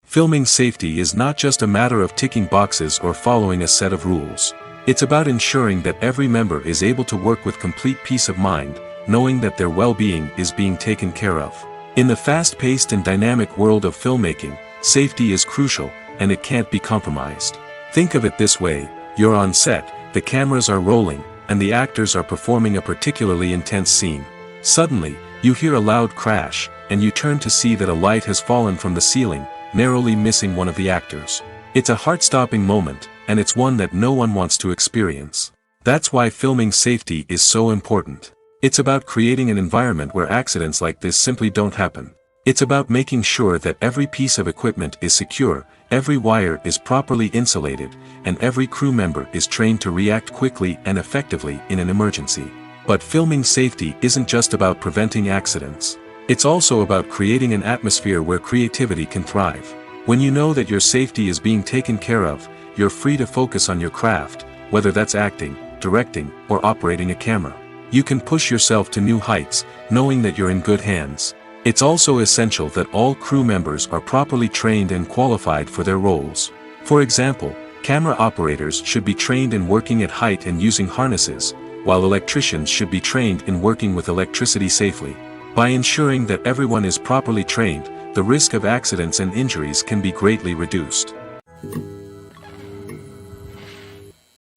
Filming safety is not just a matter of ticking boxes or following a set of rules. It's about ensuring that every member is able to work with complete peace of mind, knowing that their well-being is being taken care of. In the fast-paced and dynamic world of filmmaking, safety is crucial, and it can't be compromised. Think of it this way: you're on set, the cameras are rolling, and the actors are performing a particularly intense scene. Suddenly, you hear a loud crash, and you turn to see that a light has fallen from the ceiling, narrowly missing one of the actors. It's a heart-stopping moment, and it's one that no one wants to experience. That's why filming safety is so important. It's about creating an environment where accidents like this simply don't happen. It's about making sure that every piece of equipment is secure, Every wire is properly insulated, and every crew member is trained to react quickly and effectively in an emergency. But filming safety isn't just about preventing accidents. It's also about creating an atmosphere where creativity can thrive. When you know that your safety is being taken care of, you're free to focus on your craft, whether that's acting, directing, or operating a camera. You can push yourself to new heights, knowing that you're in good hands. It's also essential that all crew members are properly trained and qualified for their roles. For example, camera operators should be trained in working at height and using harnesses, while electricians should be trained in working with electricity safely. By ensuring that everyone is properly trained, the risk of accidents and injuries can be greatly reduced.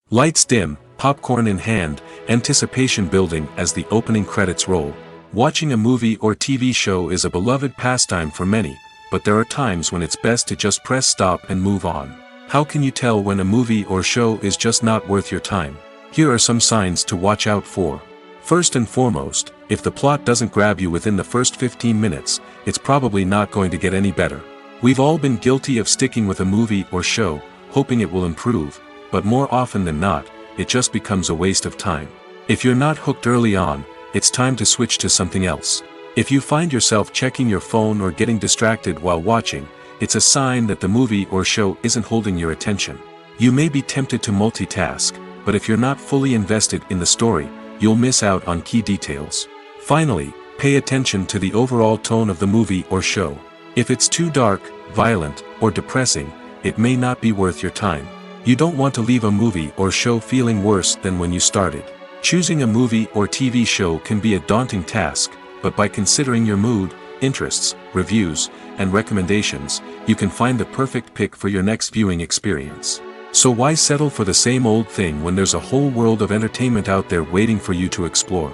Lights dim, popcorn in hand, anticipation building as the opening credits roll. Watching a movie or TV show is a beloved pastime for many, but there are times when it's best to just press stop and move on. How can you tell when a movie or show is just not worth your time? Here are some signs to watch out for. First and foremost, if the plot doesn't grab you within the first 15 minutes, it's probably not going to get any better. We've all been guilty of sticking with a movie or show, hoping it will improve, but more often than not, it just becomes a waste of time. If you're not hooked early on, it's time to switch to something else. If you find yourself checking your phone or getting distracted while watching, it's a sign that the movie or show isn't holding your attention. You may be tempted to multitask, but if you're not fully invested in the story, you'll miss out on key details. Finally, pay attention to the overall tone of the movie or show. If it's too dark, violent, or depressing, it may not be worth your time. You don't want to leave a movie or show feeling worse than when you started. Choosing a movie or TV show can be a daunting task, but by considering your mood, interests, reviews, and recommendations, you can find the perfect pick for your next viewing experience. So why settle for the same old thing when there's a whole world of entertainment out there waiting for you to explore?